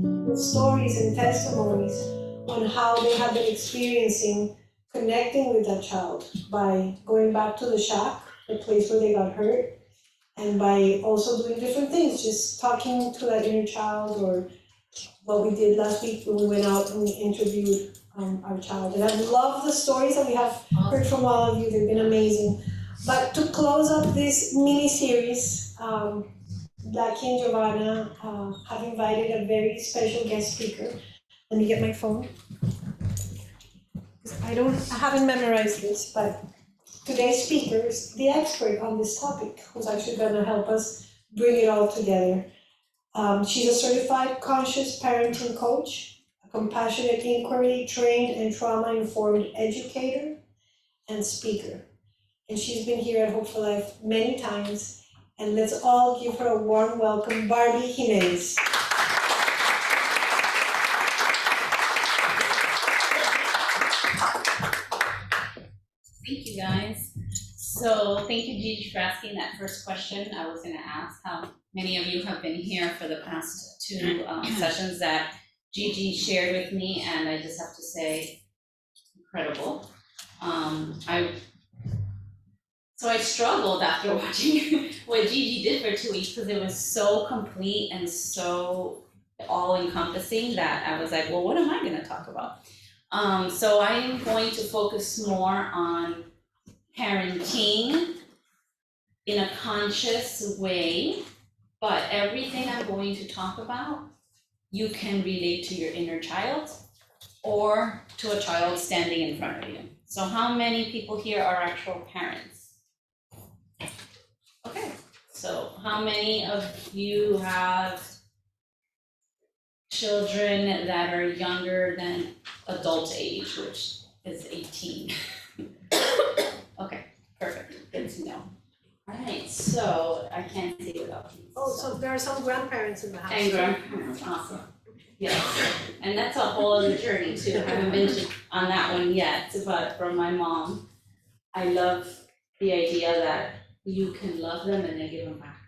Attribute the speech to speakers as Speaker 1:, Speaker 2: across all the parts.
Speaker 1: with stories and testimonies on how they have been experiencing connecting with that child by going back to the shack, the place where they got hurt, and by also doing different things, just talking to that inner child, or what we did last week when we went out and we interviewed our child. And I love the stories that we have heard from all of you. They've been amazing. But to close up this mini-series, Blackie and Giovanna have invited a very special guest speaker. Let me get my phone. I haven't memorized this, but today's speaker is the expert on this topic, who's actually going to help us bring it all together. She's a certified conscious parenting coach, a compassionate inquiry trained and trauma-informed educator and speaker. And she's been here at Hope4Life many times. And let's all give her a warm welcome, Barby Jimenez.
Speaker 2: Thank you, guys. So thank you, Gigi, for asking that first question. I was going to ask how many of you have been here for the past two sessions that Gigi shared with me, and I just have to say, incredible. So I struggled after watching what Gigi did for 2 weeks because it was so complete and so all-encompassing that I was like, well, what am I going to talk about? So I am going to focus more on parenting in a conscious way, but everything I'm going to talk about, you can relate to your inner child or to a child standing in front of you. So how many people here are actual parents? Okay, so how many of you have children that are younger than adult age, which is 18? Okay, perfect, good to know. All right, so I can't see without these.
Speaker 1: Oh, so there are some grandparents in the house.
Speaker 2: And grandparents, awesome. Yes, and that's a whole other journey too. I haven't been on that one yet, but from my mom, I love the idea that you can love them and then give them back.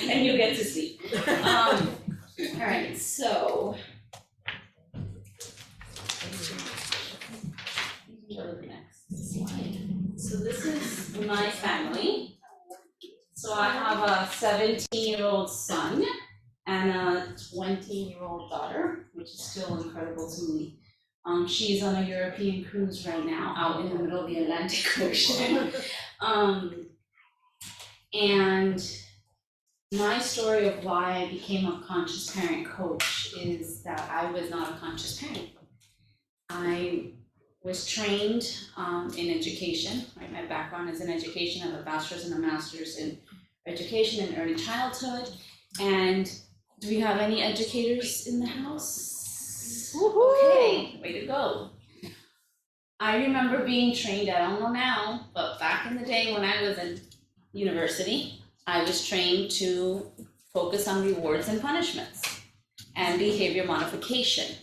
Speaker 2: And you get to sleep. All right, so. Go to the next slide. So this is my family. So I have a 17-year-old son and a 20-year-old daughter, which is still incredible to me. She's on a European cruise right now, out in the middle of the Atlantic Ocean. And my story of why I became a conscious parent coach is that I was not a conscious parent. I was trained in education, right? My background is in education. I have a bachelor's and a master's in education and early childhood. And do we have any educators in the house? Okay, way to go. I remember being trained, I don't know now, but back in the day when I was in university, I was trained to focus on rewards and punishments and behavior modification.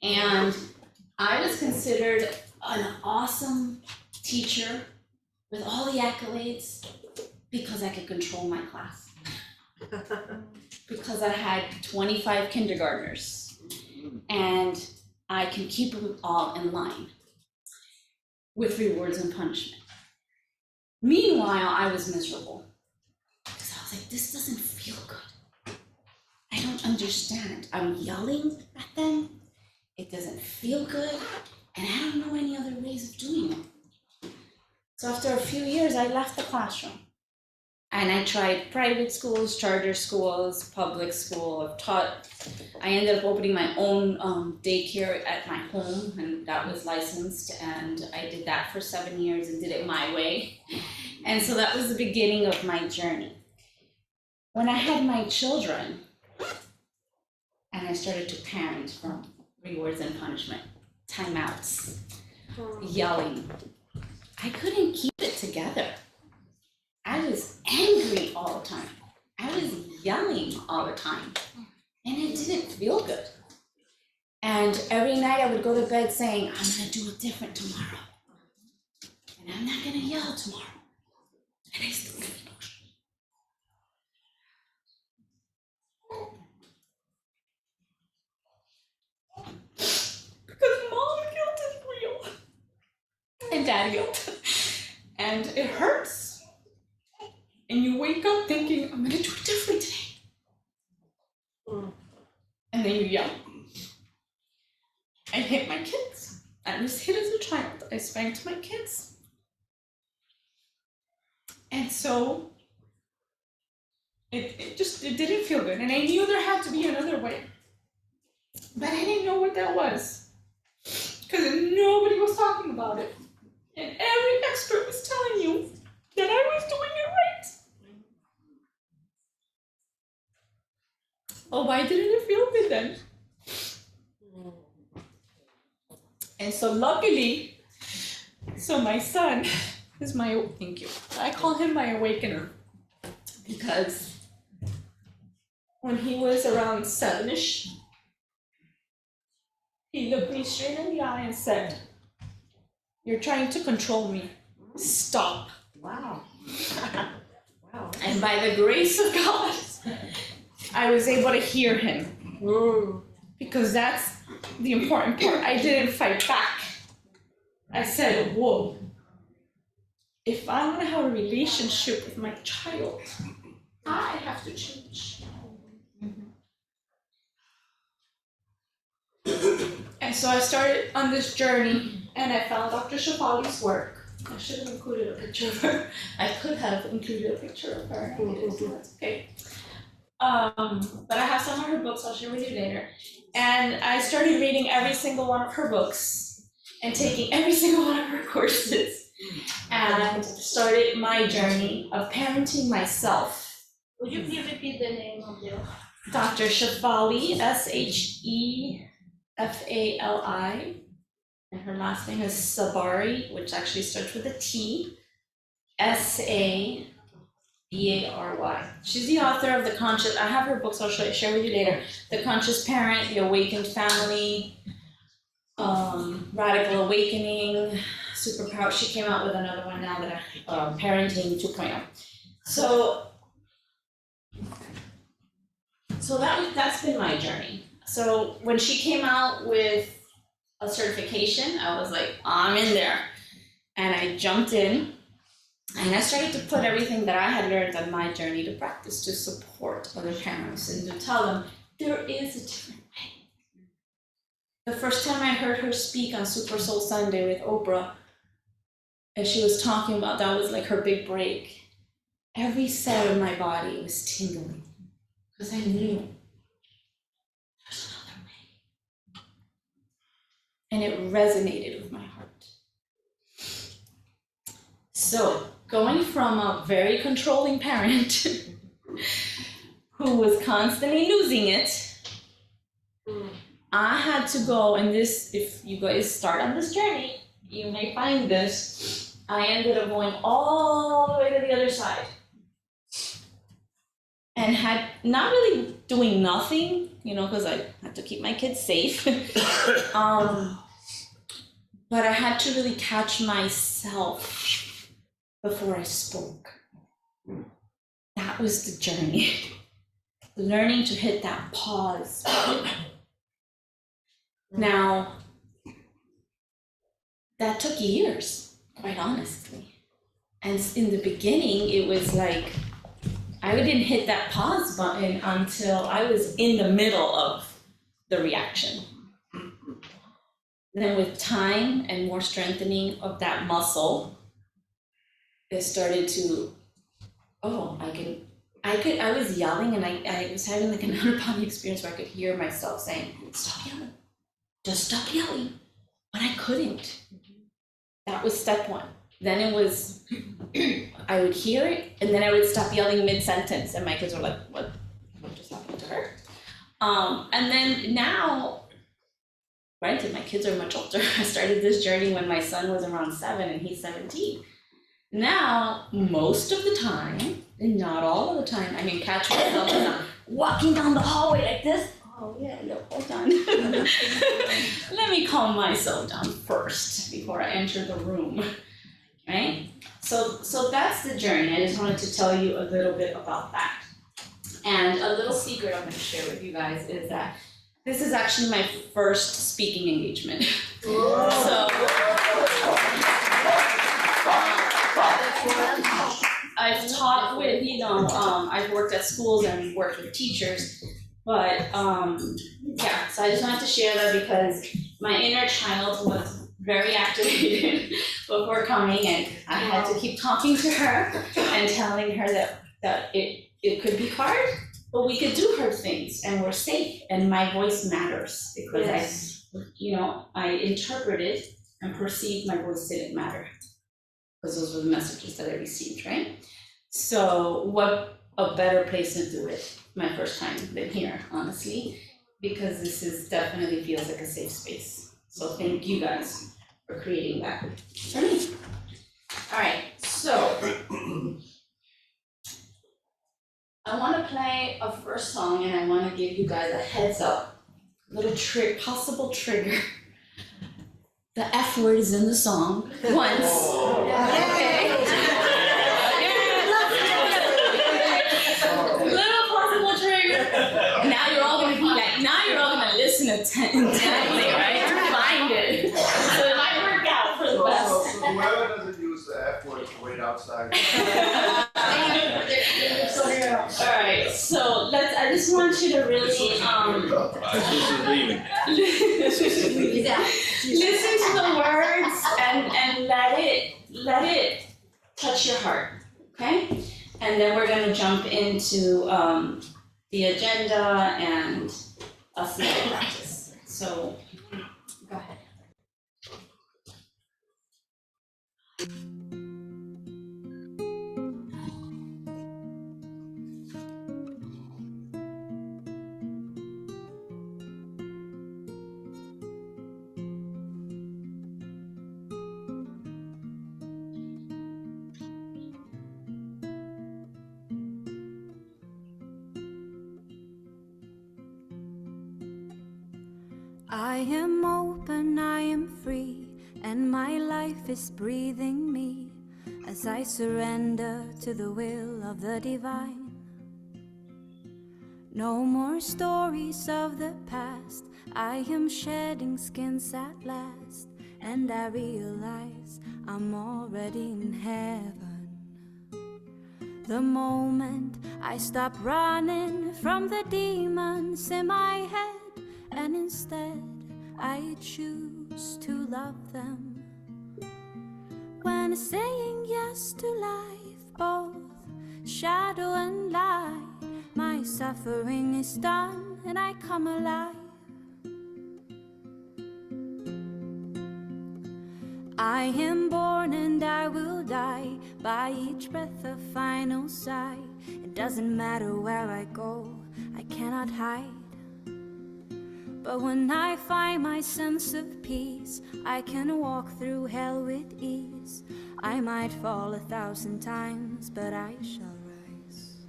Speaker 2: And I was considered an awesome teacher with all the accolades because I could control my class. Because I had 25 kindergartners and I can keep them all in line with rewards and punishment. Meanwhile, I was miserable because I was like, this doesn't feel good. I don't understand. I'm yelling at them. It doesn't feel good, and I don't know any other ways of doing it. So after a few years, I left the classroom. And I tried private schools, charter schools, public school. I ended up opening my own daycare at my home, and that was licensed. And I did that for 7 years and did it my way. And so that was the beginning of my journey. When I had my children, and I started to parent from rewards and punishment, timeouts, yelling, I couldn't keep it together. I was angry all the time. I was yelling all the time. And it didn't feel good. And every night I would go to bed saying, I'm gonna do it different tomorrow. And I'm not gonna yell tomorrow. And I still get emotional. daddy up. And it hurts. And you wake up thinking, I'm gonna do it differently today. And then you yell. I hit my kids. I was hit as a child. I spanked my kids. And so it didn't feel good. And I knew there had to be another way. But I didn't know what that was. Because nobody was talking about it. And every expert was telling you that I was doing it right. Oh, why didn't it feel good then? And so luckily, my son is thank you. I call him my awakener. Because when he was around 7-ish, he looked me straight in the eye and said, "You're trying to control me. Stop."
Speaker 3: Wow. Wow.
Speaker 2: And by the grace of God, I was able to hear him. Because that's the important part. I didn't fight back. I said, whoa. If I want to have a relationship with my child, I have to change. And so I started on this journey, and I found Dr. Shafali's work. I should have included a picture of her. I could have included a picture of her. That's okay. But I have some of her books I'll share with you later. And I started reading every single one of her books and taking every single one of her courses. And started my journey of parenting myself.
Speaker 3: Would you please repeat the name of the
Speaker 2: Dr. Shefali, Shefali, and her last name is Sabari, which actually starts with a T, Sabary. She's the author of The Conscious, I have her books I'll share with you later, The Conscious Parent, The Awakened Family, Radical Awakening, Superpower. She came out with another one now that Parenting 2.0. So that's been my journey. So when she came out with a certification, I was like, I'm in there. And I jumped in and I started to put everything that I had learned on my journey to practice to support other parents and to tell them there is a different way. The first time I heard her speak on Super Soul Sunday with Oprah, and she was talking about that was like her big break, every cell in my body was tingling because I knew there's another way. And it resonated with my heart. So, going from a very controlling parent who was constantly losing it, I had to go, and this, if you guys start on this journey, you may find this, I ended up going all the way to the other side. And had not really doing nothing, because I had to keep my kids safe. But I had to really catch myself before I spoke. That was the journey. Learning to hit that pause. Now, that took years, quite honestly. And in the beginning, it was like, I didn't hit that pause button until I was in the middle of the reaction. Then with time and more strengthening of that muscle, it started to, I was yelling and I was having like an out-of-body experience where I could hear myself saying, stop yelling, just stop yelling. But I couldn't. That was step one. Then it was, I would hear it and then I would stop yelling mid-sentence and my kids were like, what just happened to her? And then now, granted, my kids are much older. I started this journey when my son was around 7 and he's 17. Now, most of the time, and not all of the time, I can catch myself as I'm walking down the hallway like this. Oh yeah, no, hold on. Let me calm myself down first before I enter the room, right? So that's the journey. I just wanted to tell you a little bit about that. And a little secret I'm going to share with you guys is that this is actually my first speaking engagement. So. I've taught with, I've worked at schools and worked with teachers, but yeah, so I just wanted to share that because my inner child was very activated before coming, and I had to keep talking to her and telling her that it could be hard, but we could do hard things and we're safe and my voice matters because I interpreted and perceived my voice didn't matter because those were the messages that I received, right? So what a better place to do it my first time than here, honestly, because this is definitely feels like a safe space. So thank you guys for creating that for me. All right, so I want to play a first song and I want to give you guys a heads up, little possible trigger. The F word is in the song once. Okay. Little possible trigger. Now you're all gonna listen intently, right? To find it. So it might work out for the best.
Speaker 4: So whoever doesn't use the F word can wait outside.
Speaker 2: Alright, so I just want you to really listen to the words and let it touch your heart, okay? And then we're gonna jump into the agenda and us making practice. So go ahead.
Speaker 5: I am open, I am free, and my life is breathing me as I surrender to the will of the divine. No more stories of the past, I am shedding skins at last, and I realize I'm already in heaven. The moment I stop running from the demons in my head, and instead I choose to love them. When saying yes to life, both shadow and light, my suffering is done and I come alive. I am born and I will die, by each breath a final sigh. It doesn't matter where I go, I cannot hide. But when I find my sense of peace, I can walk through hell with ease. I might fall 1,000 times, but I shall rise.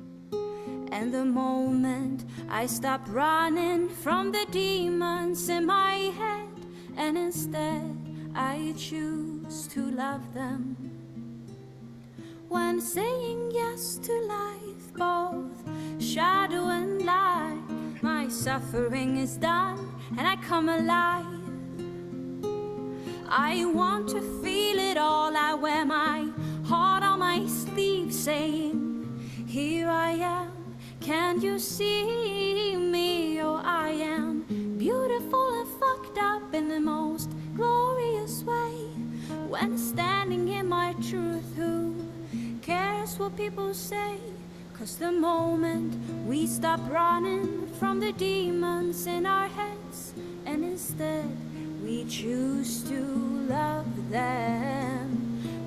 Speaker 5: And the moment I stop running from the demons in my head, and instead I choose to love them. When saying yes to life, both shadow and light, my suffering is done and I come alive. I want to feel it all. I wear my heart on my sleeve, saying, here I am, can you see me? Oh, I am beautiful and fucked up in the most glorious way. When standing in my truth, who cares what people say? 'Cause the moment we stop running from the demons in our heads, and instead we choose to love them.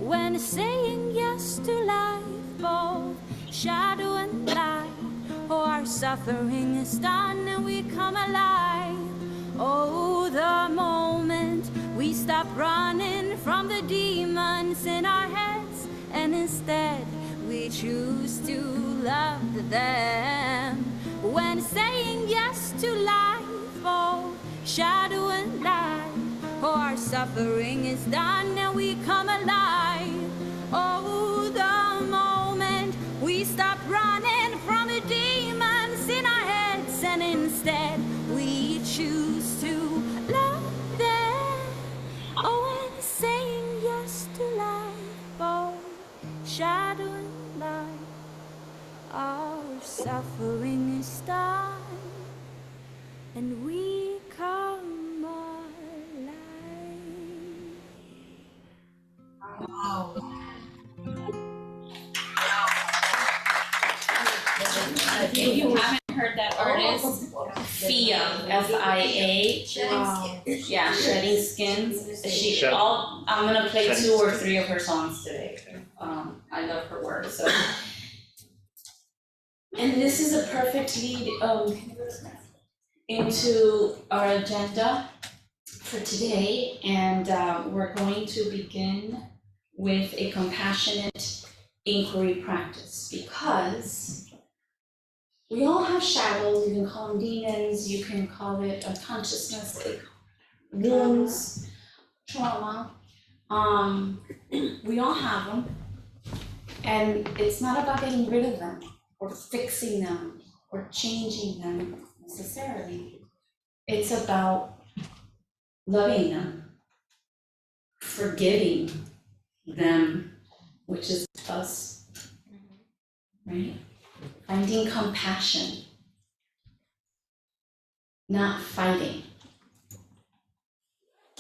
Speaker 5: When saying yes to life, both shadow and light, oh, our suffering is done and we come alive. Oh, the moment we stop running from the demons in our heads, and instead we choose to love them. When saying yes to life, oh, shadow and light, oh, our suffering is done and we come alive. Oh, the moment we stop running from the demons in our heads, and instead we choose to love them. Oh, when saying yes to life, oh, shadow our suffering is done and we come alive.
Speaker 2: If you haven't heard that artist, Fia, F-I-A, yeah, Shedding Skins. I'm gonna play 2 or 3 of her songs today. I love her work, so. And this is a perfect lead into our agenda for today, and we're going to begin with a compassionate inquiry practice, because we all have shadows. You can call them demons, you can call it unconsciousness, wounds, trauma. We all have them, and it's not about getting rid of them or fixing them or changing them necessarily. It's about loving them, forgiving them, which is us, right? Finding compassion, not fighting,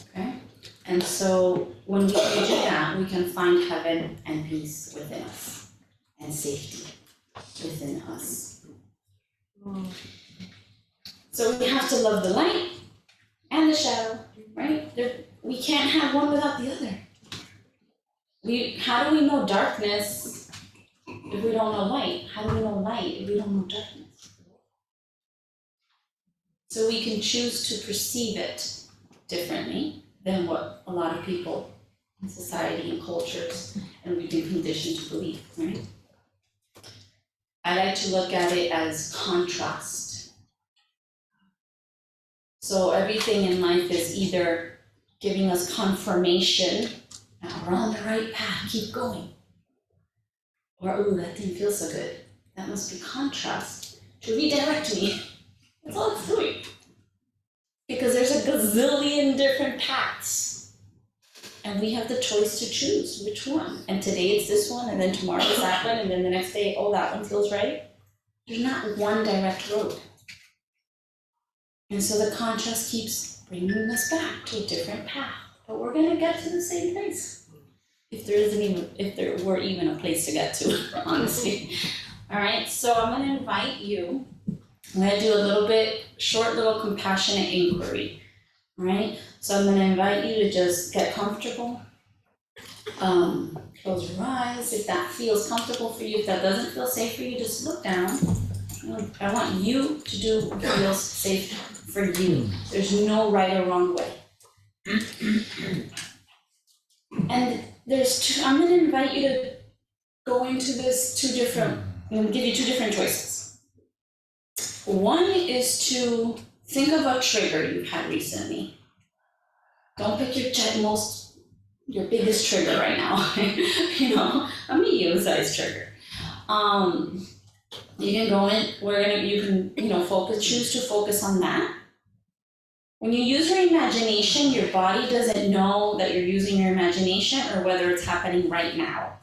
Speaker 2: okay? And so when we can do that, we can find heaven and peace within us and safety within us. So we have to love the light and the shadow, right? We can't have one without the other. How do we know darkness if we don't know light? How do we know light if we don't know darkness? So we can choose to perceive it differently than what a lot of people in society and cultures and we've been conditioned to believe, right? I like to look at it as contrast. So everything in life is either giving us confirmation, now we're on the right path, keep going. Or, ooh, that didn't feel so good. That must be contrast to redirect me. That's all it's doing. Because there's a gazillion different paths. And we have the choice to choose which one. And today it's this one, and then tomorrow it's that one, and then the next day, oh, that one feels right. There's not one direct road. And so the contrast keeps bringing us back to a different path. But we're gonna get to the same place. If there were even a place to get to, honestly. All right, so I'm gonna invite you. I'm gonna do a short little compassionate inquiry. All right, so I'm gonna invite you to just get comfortable. Close your eyes if that feels comfortable for you. If that doesn't feel safe for you, just look down. I want you to do what feels safe for you. There's no right or wrong way. And I'm gonna invite you to go into this I'm gonna give you 2 different choices. One is to think of a trigger you've had recently. Don't pick your biggest trigger right now. You know, a medium-sized trigger. You can go in, choose to focus on that. When you use your imagination, your body doesn't know that you're using your imagination or whether it's happening right now.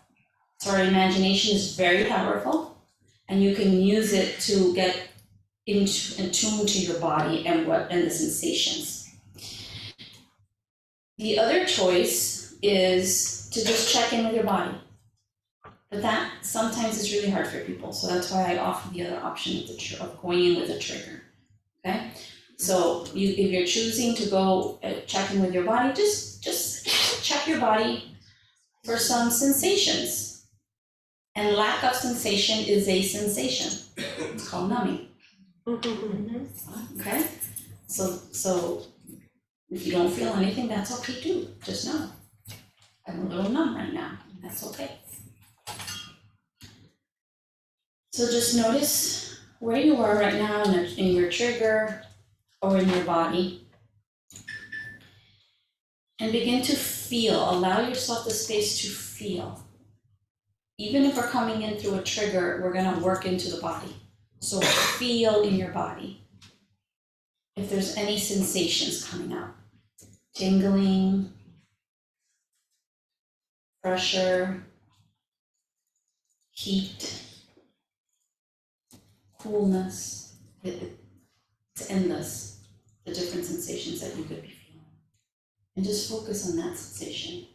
Speaker 2: So our imagination is very powerful, and you can use it to get in tune to your body and the sensations. The other choice is to just check in with your body. But that sometimes is really hard for people, so that's why I offer the other option of going in with a trigger, okay? So if you're choosing to go check in with your body, just check your body for some sensations. And lack of sensation is a sensation. It's called numbing. Okay? So if you don't feel anything, that's okay too. Just know. I'm a little numb right now. That's okay. So just notice where you are right now in your trigger or in your body. And begin to feel. Allow yourself the space to feel. Even if we're coming in through a trigger, we're gonna work into the body. So feel in your body. If there's any sensations coming out. Tingling, pressure, heat, coolness. It's endless, the different sensations that you could be feeling. And just focus on that sensation.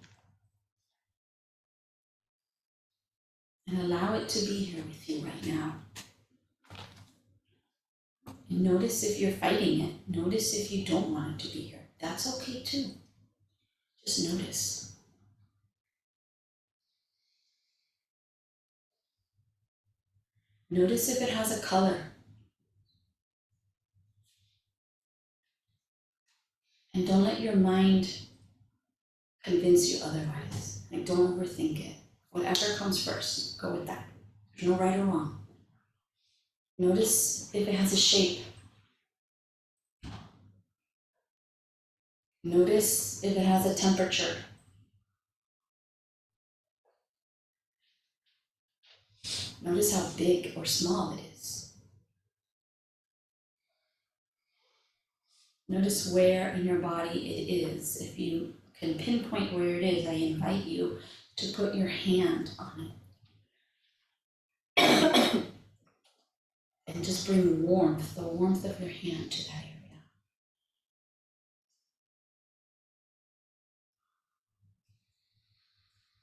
Speaker 2: And allow it to be here with you right now. And notice if you're fighting it. Notice if you don't want it to be here. That's okay too. Just notice. Notice if it has a color. And don't let your mind convince you otherwise. Like, don't overthink it. Whatever comes first, go with that. There's no right or wrong. Notice if it has a shape. Notice if it has a temperature. Notice how big or small it is. Notice where in your body it is. If you can pinpoint where it is, I invite you to put your hand on it. And just bring warmth, the warmth of your hand to that area.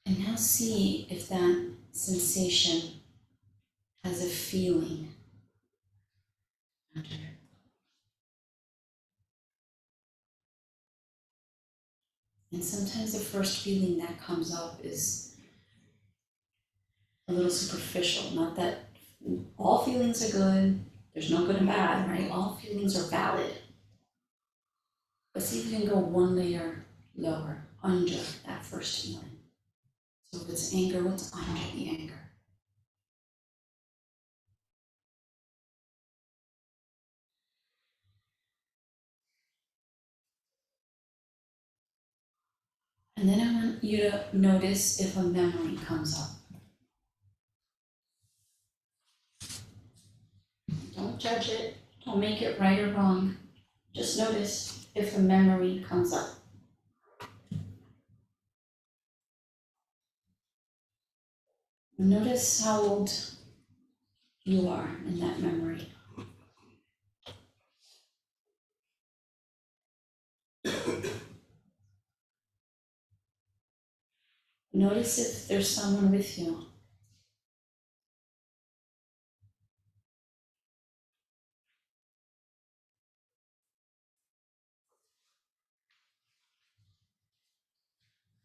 Speaker 2: And now see if that sensation has a feeling under it. And sometimes the first feeling that comes up is a little superficial. Not that all feelings are good, there's no good and bad, right? All feelings are valid. But see if you can go one layer lower, under that first feeling. So if it's anger, what's under the anger? And then I want you to notice if a memory comes up. Don't judge it, don't make it right or wrong. Just notice if a memory comes up. Notice how old you are in that memory. Notice if there's someone with you.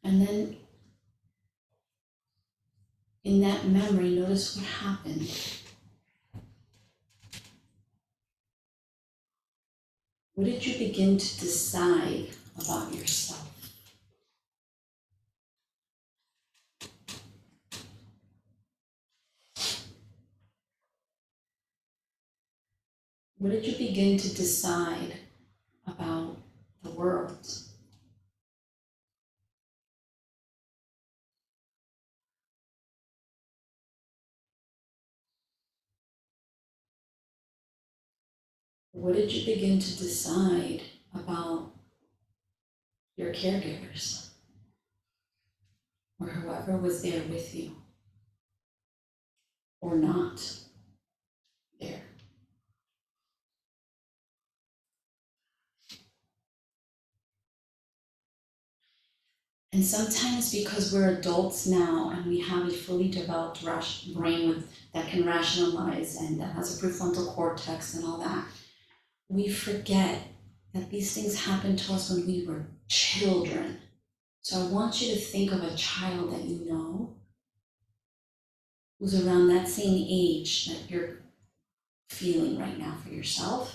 Speaker 2: And then in that memory, notice what happened. What did you begin to decide about yourself? What did you begin to decide about the world? What did you begin to decide about your caregivers or whoever was there with you or not there? And sometimes because we're adults now and we have a fully developed brain that can rationalize and that has a prefrontal cortex and all that, we forget that these things happened to us when we were children. So I want you to think of a child that you know who's around that same age that you're feeling right now for yourself.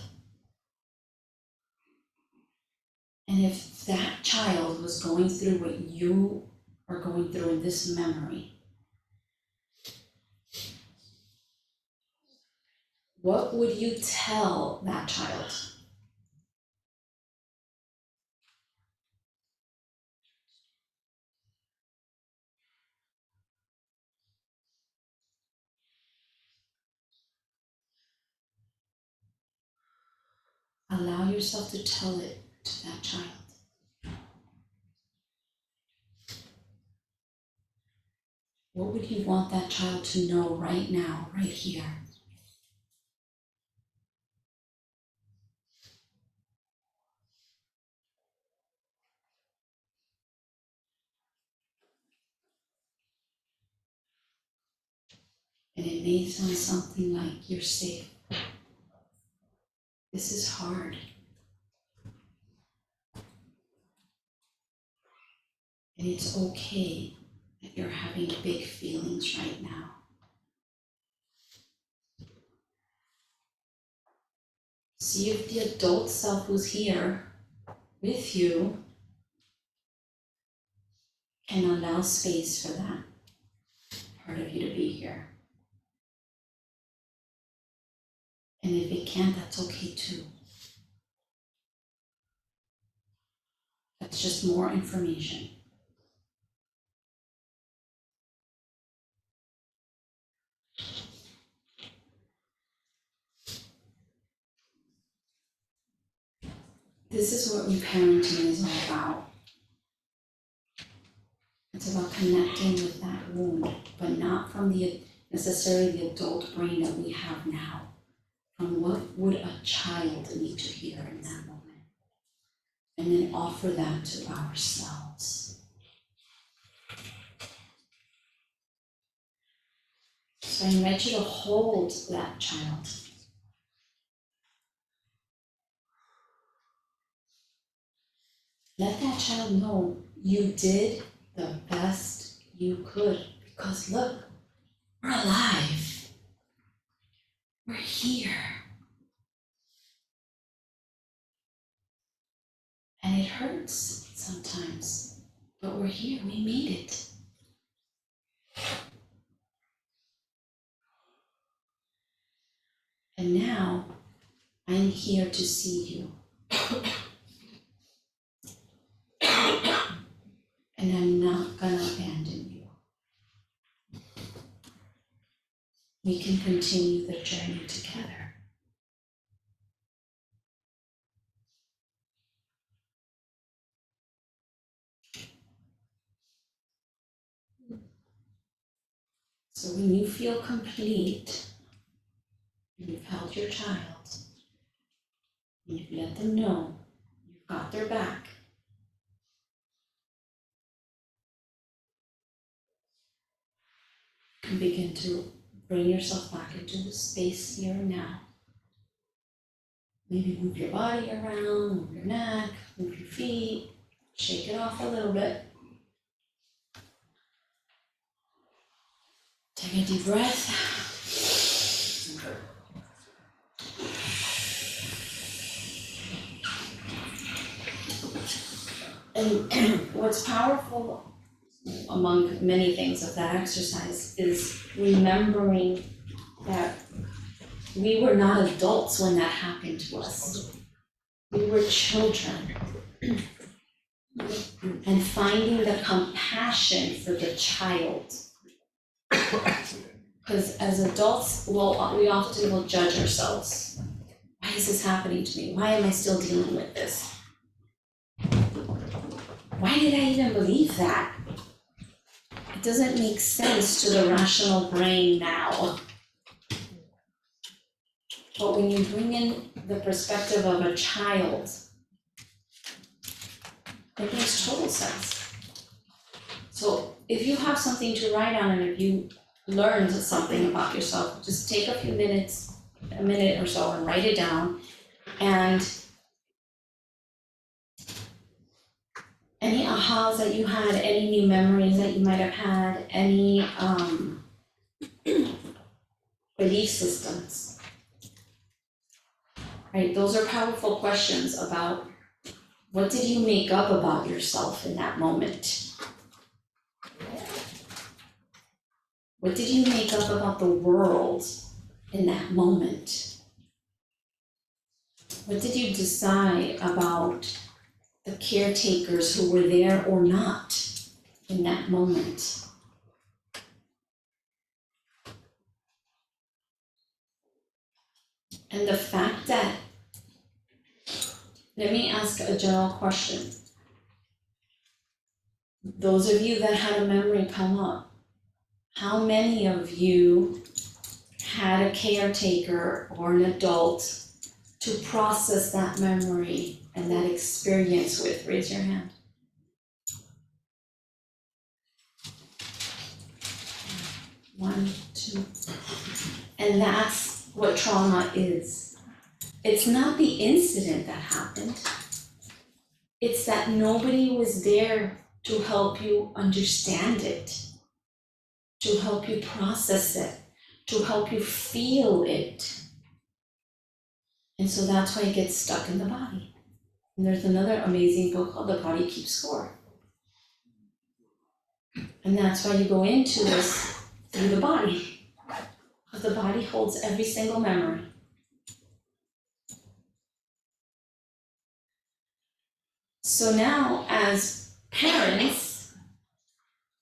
Speaker 2: And if that child was going through what you are going through in this memory, what would you tell that child? Allow yourself to tell it to that child. What would you want that child to know right now, right here? And it may sound something like, you're safe. This is hard. And it's okay that you're having big feelings right now. See if the adult self who's here with you can allow space for that part of you to be here. And if it can't, that's okay too. That's just more information. This is what reparenting is all about. It's about connecting with that wound, but not from necessarily the adult brain that we have now. From what would a child need to hear in that moment? And then offer that to ourselves. So I invite you to hold that child. Let that child know you did the best you could, because look, we're alive. We're here. And it hurts sometimes, but we're here, we made it. And now, I'm here to see you. And I'm not gonna abandon you. We can continue the journey together. So when you feel complete, you've held your child, and you've let them know you've got their back. You can begin to bring yourself back into the space here and now. Maybe move your body around, move your neck, move your feet, shake it off a little bit. Take a deep breath. And what's powerful among many things of that exercise is remembering that we were not adults when that happened to us. We were children. And finding the compassion for the child. Because as adults, we often will judge ourselves. Why is this happening to me? Why am I still dealing with this? Why did I even believe that? It doesn't make sense to the rational brain now. But when you bring in the perspective of a child, it makes total sense. So if you have something to write on and if you learned something about yourself, just take a few minutes, a minute or so, and write it down. And any ahas that you had, any new memories that you might have had, any belief systems, right? Those are powerful questions about what did you make up about yourself in that moment? What did you make up about the world in that moment? What did you decide about the caretakers who were there or not in that moment? And the fact that, let me ask a general question. Those of you that had a memory come up, how many of you had a caretaker or an adult to process that memory and that experience with? Raise your hand. One, two. too. And that's what trauma is. It's not the incident that happened. It's that nobody was there to help you understand it, to help you process it, to help you feel it. And so that's why it gets stuck in the body. And there's another amazing book called The Body Keeps Score. And that's why you go into this through the body. Because the body holds every single memory. So now, as parents,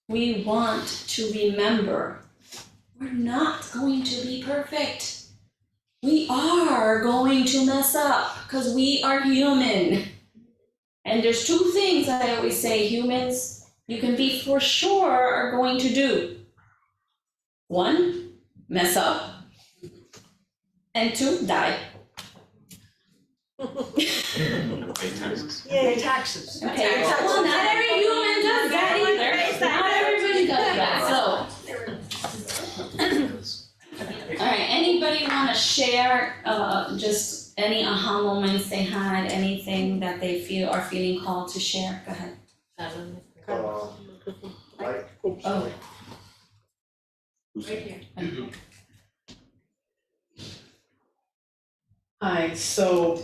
Speaker 2: we want to remember we're not going to be perfect. We are going to mess up because we are human. And there's two things I always say humans, you can be for sure are going to do. One, mess up. And two, die.
Speaker 6: Pay taxes.
Speaker 3: Pay taxes.
Speaker 2: Okay, well, not every human does that either. Not everybody does that, so. All right, anybody want to share just any aha moments they had, anything that they are feeling called to share? Go ahead.
Speaker 4: Like,
Speaker 2: Oh,
Speaker 3: Right here.
Speaker 7: Hi, so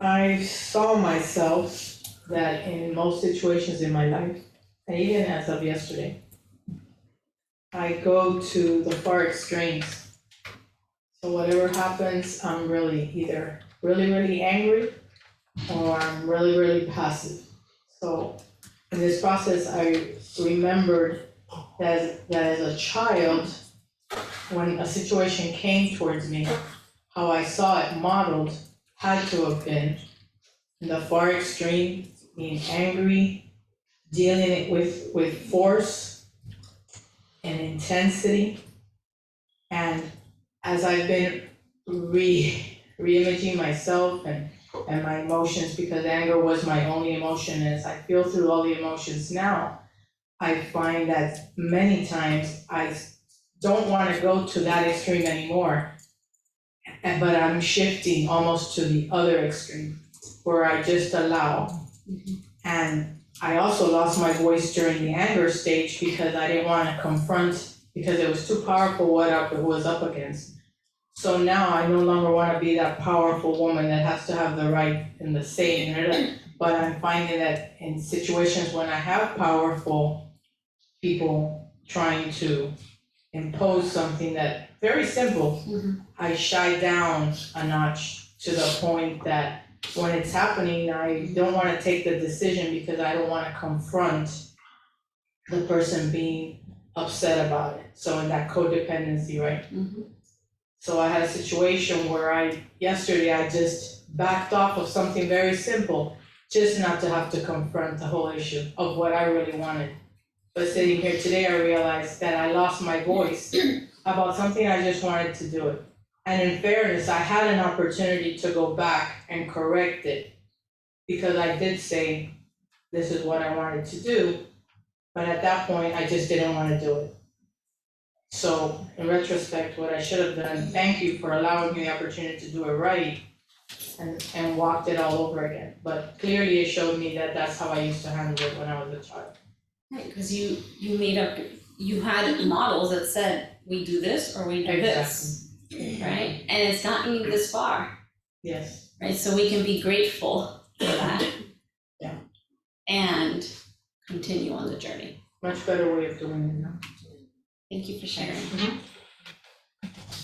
Speaker 7: I saw myself that in most situations in my life, and even as of yesterday, I go to the far extremes. So whatever happens, I'm really either really angry or I'm really passive. So in this process, I remembered that as a child, when a situation came towards me, how I saw it modeled had to have been in the far extreme, being angry, dealing it with force and intensity. And as I've been re-imaging myself and my emotions, because anger was my only emotion, as I feel through all the emotions now, I find that many times I don't want to go to that extreme anymore. But I'm shifting almost to the other extreme, where I just allow. And I also lost my voice during the anger stage because I didn't want to confront, because it was too powerful what I was up against. So now I no longer want to be that powerful woman that has to have the right and the say in it. But I'm finding that in situations when I have powerful people trying to impose something that very simple, I shy down a notch to the point that when it's happening, I don't want to take the decision because I don't want to confront the person being upset about it. So in that codependency, right? So I had a situation where yesterday I just backed off of something very simple, just not to have to confront the whole issue of what I really wanted. But sitting here today, I realized that I lost my voice about something I just wanted to do it. And in fairness, I had an opportunity to go back and correct it, because I did say, this is what I wanted to do, but at that point, I just didn't want to do it. So in retrospect, what I should have done, thank you for allowing me the opportunity to do it right, and walked it all over again. But clearly it showed me that that's how I used to handle it when I was a child.
Speaker 2: right, because you made up, you had models that said, we do this or we do this, right? And it's gotten you this far,
Speaker 7: Yes.
Speaker 2: right? So we can be grateful for that.
Speaker 7: Yeah.
Speaker 2: And continue on the journey.
Speaker 7: Much better way of doing it now.
Speaker 2: Thank you for sharing.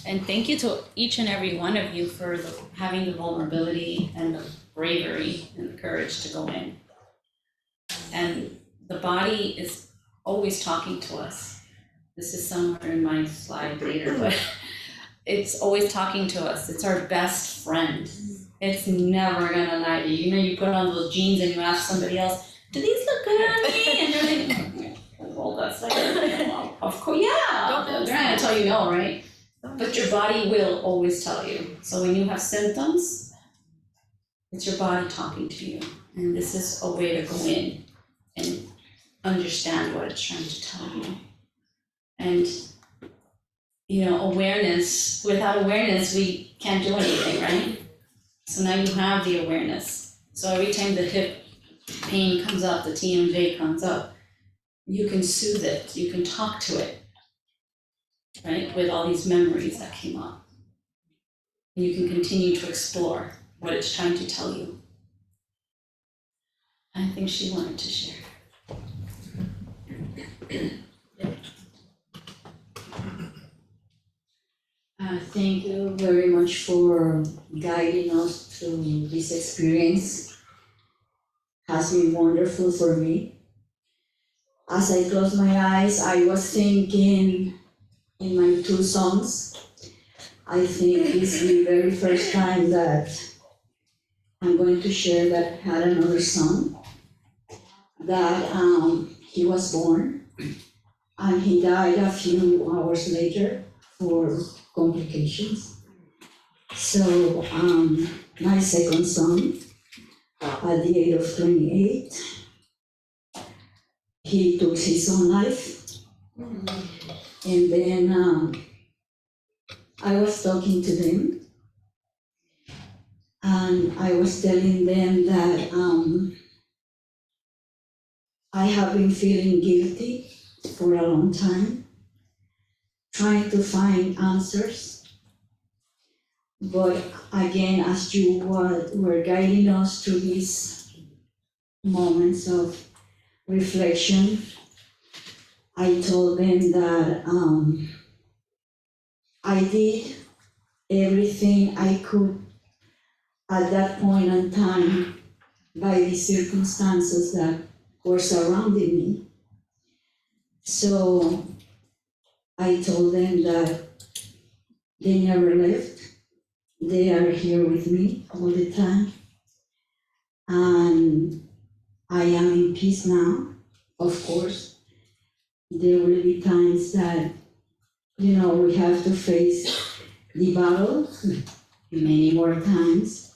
Speaker 2: And thank you to each and every one of you for having the vulnerability and the bravery and the courage to go in. And the body is always talking to us. This is somewhere in my slide later, but it's always talking to us. It's our best friend. It's never gonna lie to you. You know, you put on those jeans and you ask somebody else, do these look good on me? And they're like, well, that's like, well, of course, yeah. They're not gonna tell you no, right? But your body will always tell you. So when you have symptoms, it's your body talking to you. And this is a way to go in and understand what it's trying to tell you. And awareness. Without awareness, we can't do anything, right? So now you have the awareness. So every time the hip pain comes up, the TMJ comes up, you can soothe it, you can talk to it, right? With all these memories that came up. And you can continue to explore what it's trying to tell you. I think she wanted to share.
Speaker 8: Thank you very much for guiding us through this experience. Has been wonderful for me. As I closed my eyes, I was thinking in my 2 songs. I think this is the very first time that I'm going to share that I had another son, that he was born and he died a few hours later for complications. So my second son, at the age of 28, he took his own life. And then I was talking to them, and I was telling them that I have been feeling guilty for a long time, trying to find answers. But again, as you were guiding us through these moments of reflection, I told them that I did everything I could at that point in time by the circumstances that were surrounding me. So I told them that they never left. They are here with me all the time. And I am in peace now, of course. There will be times that, we have to face the battle many more times.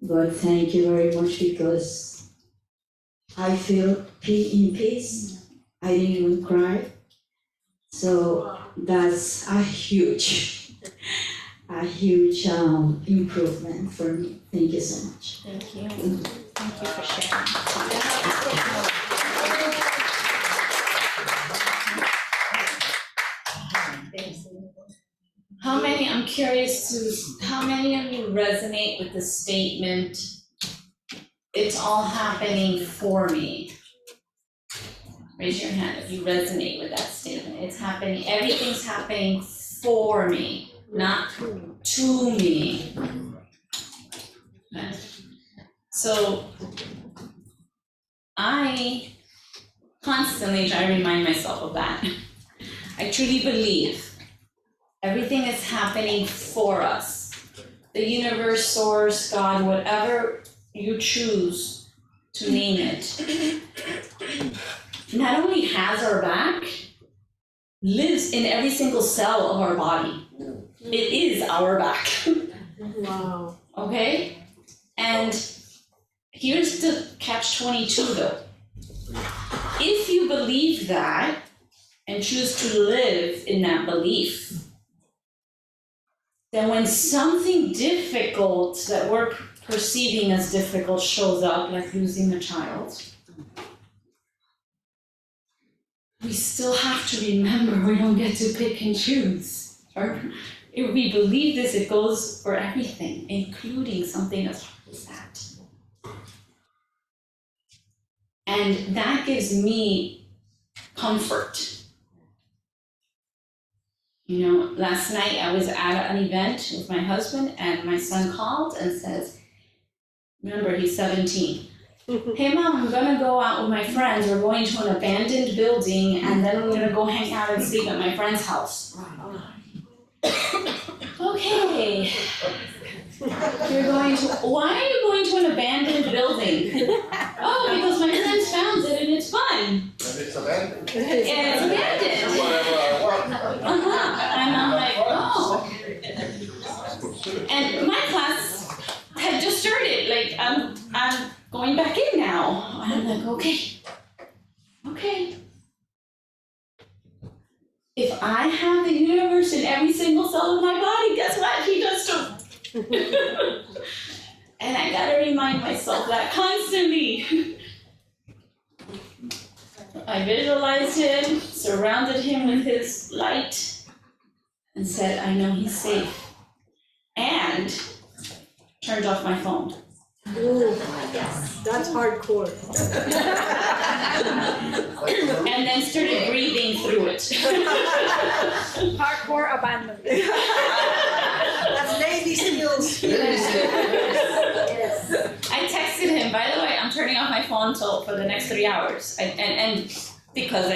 Speaker 8: But thank you very much, because I feel in peace. I didn't even cry. So that's a huge improvement for me. Thank you so much.
Speaker 2: Thank you. Thank you for sharing. I'm curious how many of you resonate with the statement, it's all happening for me? Raise your hand if you resonate with that statement. It's happening, everything's happening for me, not to me. Okay. So I constantly try to remind myself of that. I truly believe everything is happening for us. The universe, source, God, whatever you choose to name it, not only has our back, lives in every single cell of our body. It is our back.
Speaker 1: Wow.
Speaker 2: Okay? And here's the catch-22 though. If you believe that and choose to live in that belief, then when something difficult that we're perceiving as difficult shows up, like losing a child, we still have to remember we don't get to pick and choose. Or if we believe this, it goes for everything, including something as hard as that. And that gives me comfort. You know, last night I was at an event with my husband and my son called and says, remember he's 17. Hey mom, I'm gonna go out with my friends. We're going to an abandoned building and then we're gonna go hang out and sleep at my friend's house. Okay. Why are you going to an abandoned building? Oh, because my friends found it and it's fun.
Speaker 4: And it's abandoned.
Speaker 2: And it's abandoned. And I'm like, oh. And my class had just started, like I'm going back in now. And I'm like, okay. if I have the universe in every single cell of my body, guess what? He does too. And I gotta remind myself that constantly. I visualized him, surrounded him with his light, and said, I know he's safe. And turned off my phone.
Speaker 1: Ooh, that's hardcore.
Speaker 2: And then started breathing through it.
Speaker 3: Hardcore abandonment.
Speaker 1: That's Navy SEALs.
Speaker 2: I texted him, by the way, I'm turning off my phone for the next 3 hours. And because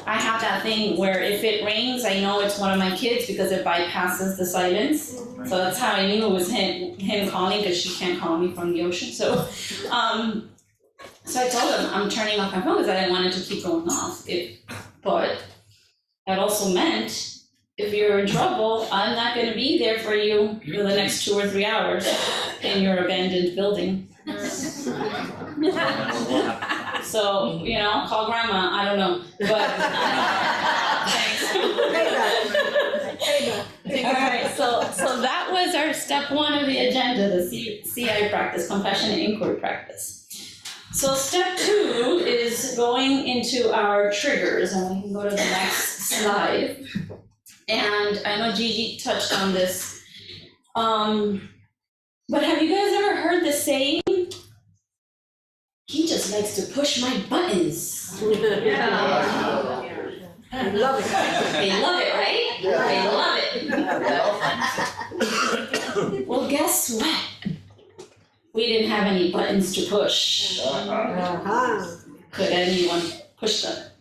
Speaker 2: I have that thing where if it rings, I know it's one of my kids because it bypasses the silence. So that's how I knew it was him calling, because she can't call me from the ocean. So I told him I'm turning off my phone because I didn't want it to keep going off. But that also meant if you're in trouble, I'm not going to be there for you for the next 2 or 3 hours in your abandoned building. So, call grandma, I don't know, but thanks. All right, so that was our step 1 of the agenda, the CI practice, compassion and inquiry practice. So step 2 is going into our triggers, and we can go to the next slide. And I know Gigi touched on this, but have you guys ever heard the saying, he just likes to push my buttons?
Speaker 1: I love it.
Speaker 2: They love it, right?
Speaker 4: Yeah.
Speaker 2: They love it. Well, guess what? We didn't have any buttons to push.
Speaker 1: Uh-huh.
Speaker 2: Could anyone push them?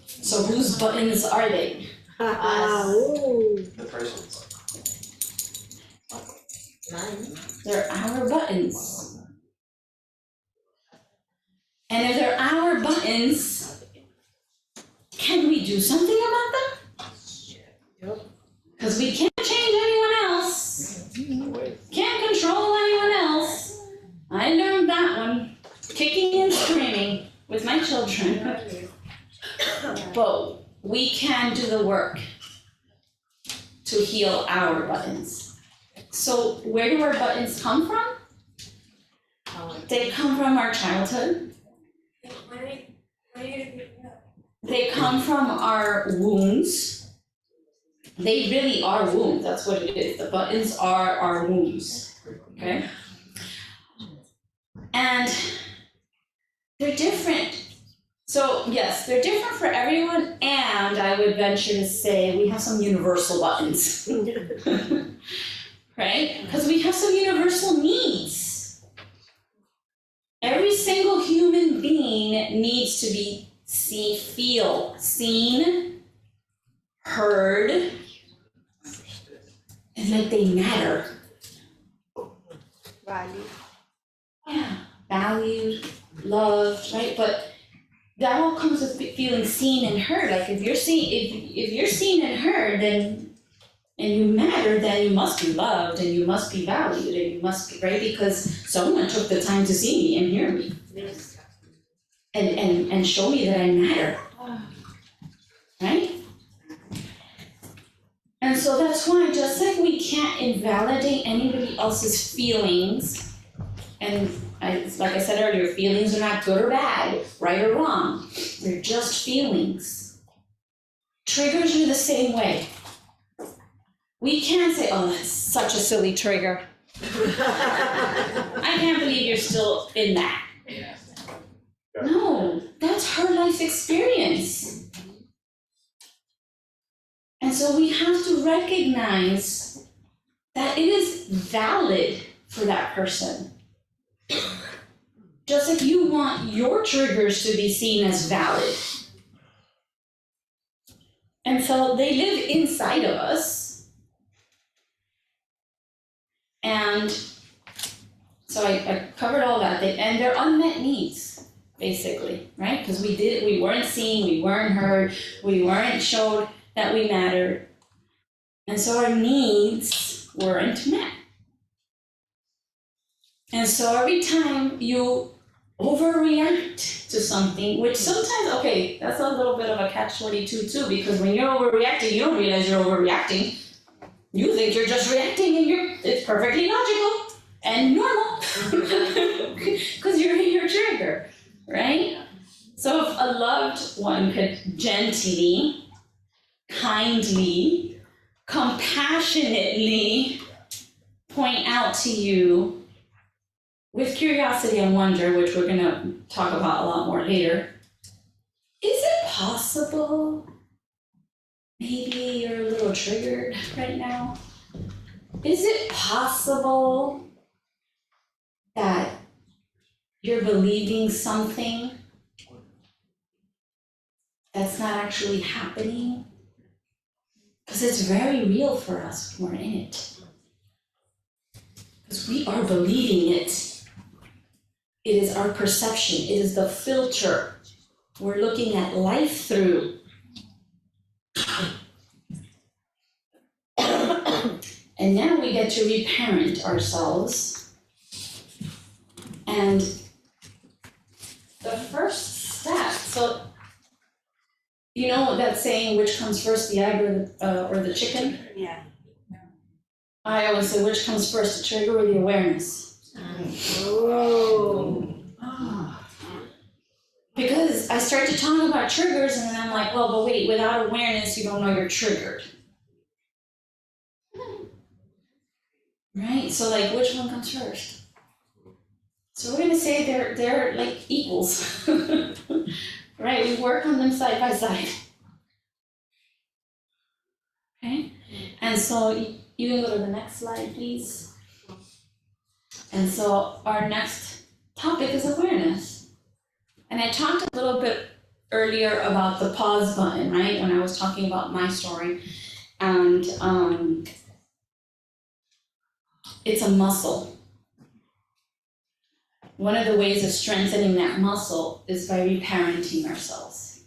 Speaker 2: So whose buttons are they?
Speaker 1: Ooh.
Speaker 4: The person's.
Speaker 2: They're our buttons. And if they're our buttons, can we do something about them? Because we can't change anyone else. Can't control anyone else. I learned that one, kicking and screaming with my children. But we can do the work to heal our buttons. So where do our buttons come from? They come from our childhood. They come from our wounds. They really are wounds, that's what it is. The buttons are our wounds, okay? And they're different. So yes, they're different for everyone, and I would venture to say we have some universal buttons. Right? Because we have some universal needs. Every single human being needs to be seen, heard, and like they matter.
Speaker 3: Value.
Speaker 2: Yeah, valued, loved, right? But that all comes with feeling seen and heard. Like if you're seen and heard, then and you matter, then you must be loved and you must be valued and you must be, right? Because someone took the time to see me and hear me. And show me that I matter. Right? And so that's why, just like we can't invalidate anybody else's feelings, and like I said earlier, feelings are not good or bad, right or wrong. They're just feelings. Triggers are the same way. We can't say, oh, that's such a silly trigger. I can't believe you're still in that. No, that's her life experience. And so we have to recognize that it is valid for that person. Just like you want your triggers to be seen as valid. And so they live inside of us. And so I covered all that, and they're unmet needs, basically, right? Because we weren't seen, we weren't heard, we weren't showed that we mattered. And so our needs weren't met. And so every time you overreact to something, which sometimes, okay, that's a little bit of a catch-22 too, because when you're overreacting, you don't realize you're overreacting. You think you're just reacting and it's perfectly logical and normal, because you're in your trigger, right? So if a loved one could gently, kindly, compassionately point out to you with curiosity and wonder, which we're going to talk about a lot more later, is it possible maybe you're a little triggered right now? Is it possible that you're believing something that's not actually happening? Because it's very real for us when we're in it. Because we are believing it. It is our perception. It is the filter we're looking at life through. And now we get to reparent ourselves. And the first step, so you know that saying, which comes first, the egg or the chicken?
Speaker 3: Yeah.
Speaker 2: I always say, which comes first, the trigger or the awareness?
Speaker 3: Oh.
Speaker 2: Because I start to talk about triggers and then I'm like, well, but wait, without awareness, you don't know you're triggered. Right? So like, which one comes first? So we're gonna say they're like equals. Right? We work on them side by side. Okay? And so you can go to the next slide, please. And so our next topic is awareness. And I talked a little bit earlier about the pause button, right? When I was talking about my story. And it's a muscle. One of the ways of strengthening that muscle is by reparenting ourselves.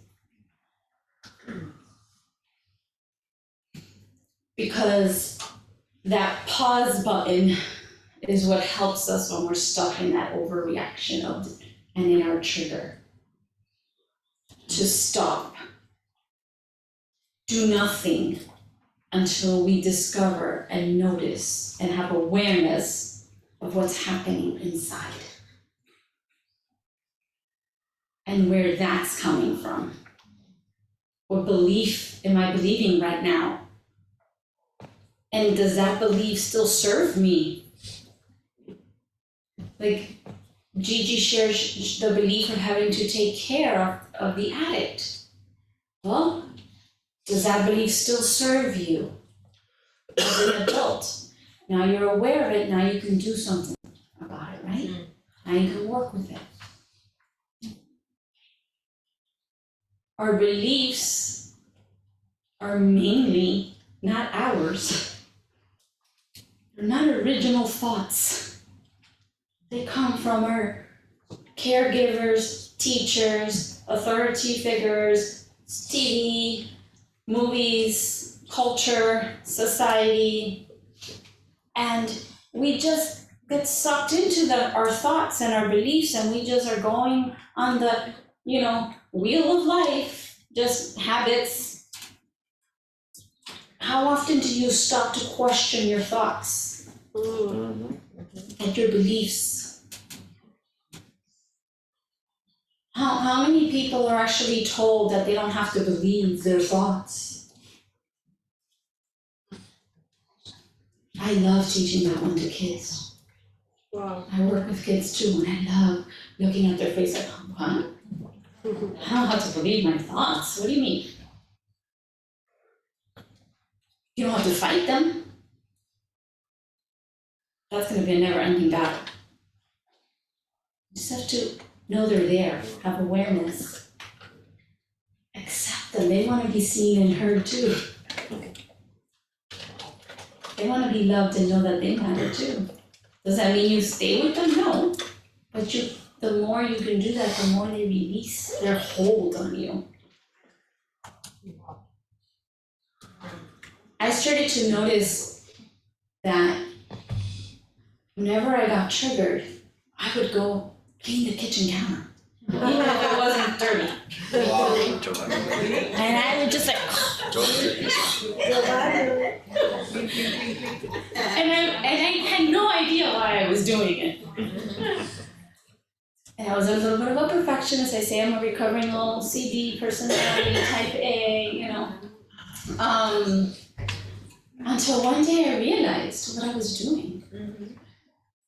Speaker 2: Because that pause button is what helps us when we're stuck in that overreaction and in our trigger. To stop. Do nothing until we discover and notice and have awareness of what's happening inside. And where that's coming from. What belief am I believing right now? And does that belief still serve me? Like Gigi shares the belief of having to take care of the addict. Well, does that belief still serve you as an adult? Now you're aware of it, now you can do something about it, right? Now you can work with it. Our beliefs are mainly not ours. They're not original thoughts. They come from our caregivers, teachers, authority figures, TV, movies, culture, society, and we just get sucked into our thoughts and our beliefs, and we just are going on the, wheel of life, just habits. How often do you stop to question your thoughts and your beliefs? How many people are actually told that they don't have to believe their thoughts? I love teaching that one to kids.
Speaker 3: Wow.
Speaker 2: I work with kids too, and I love looking at their face like, what? I don't have to believe my thoughts. What do you mean? You don't have to fight them. That's going to be a never-ending battle. You just have to know they're there, have awareness, accept them. They want to be seen and heard too. They want to be loved and know that they matter too. Does that mean you stay with them? No. But the more you can do that, the more they release their hold on you. I started to notice that whenever I got triggered, I would go clean the kitchen counter, even if it wasn't dirty. And I would just like, and I had no idea why I was doing it. And I was a little bit of a perfectionist. I say I'm a recovering little CD personality, type A, you know. Until one day I realized what I was doing.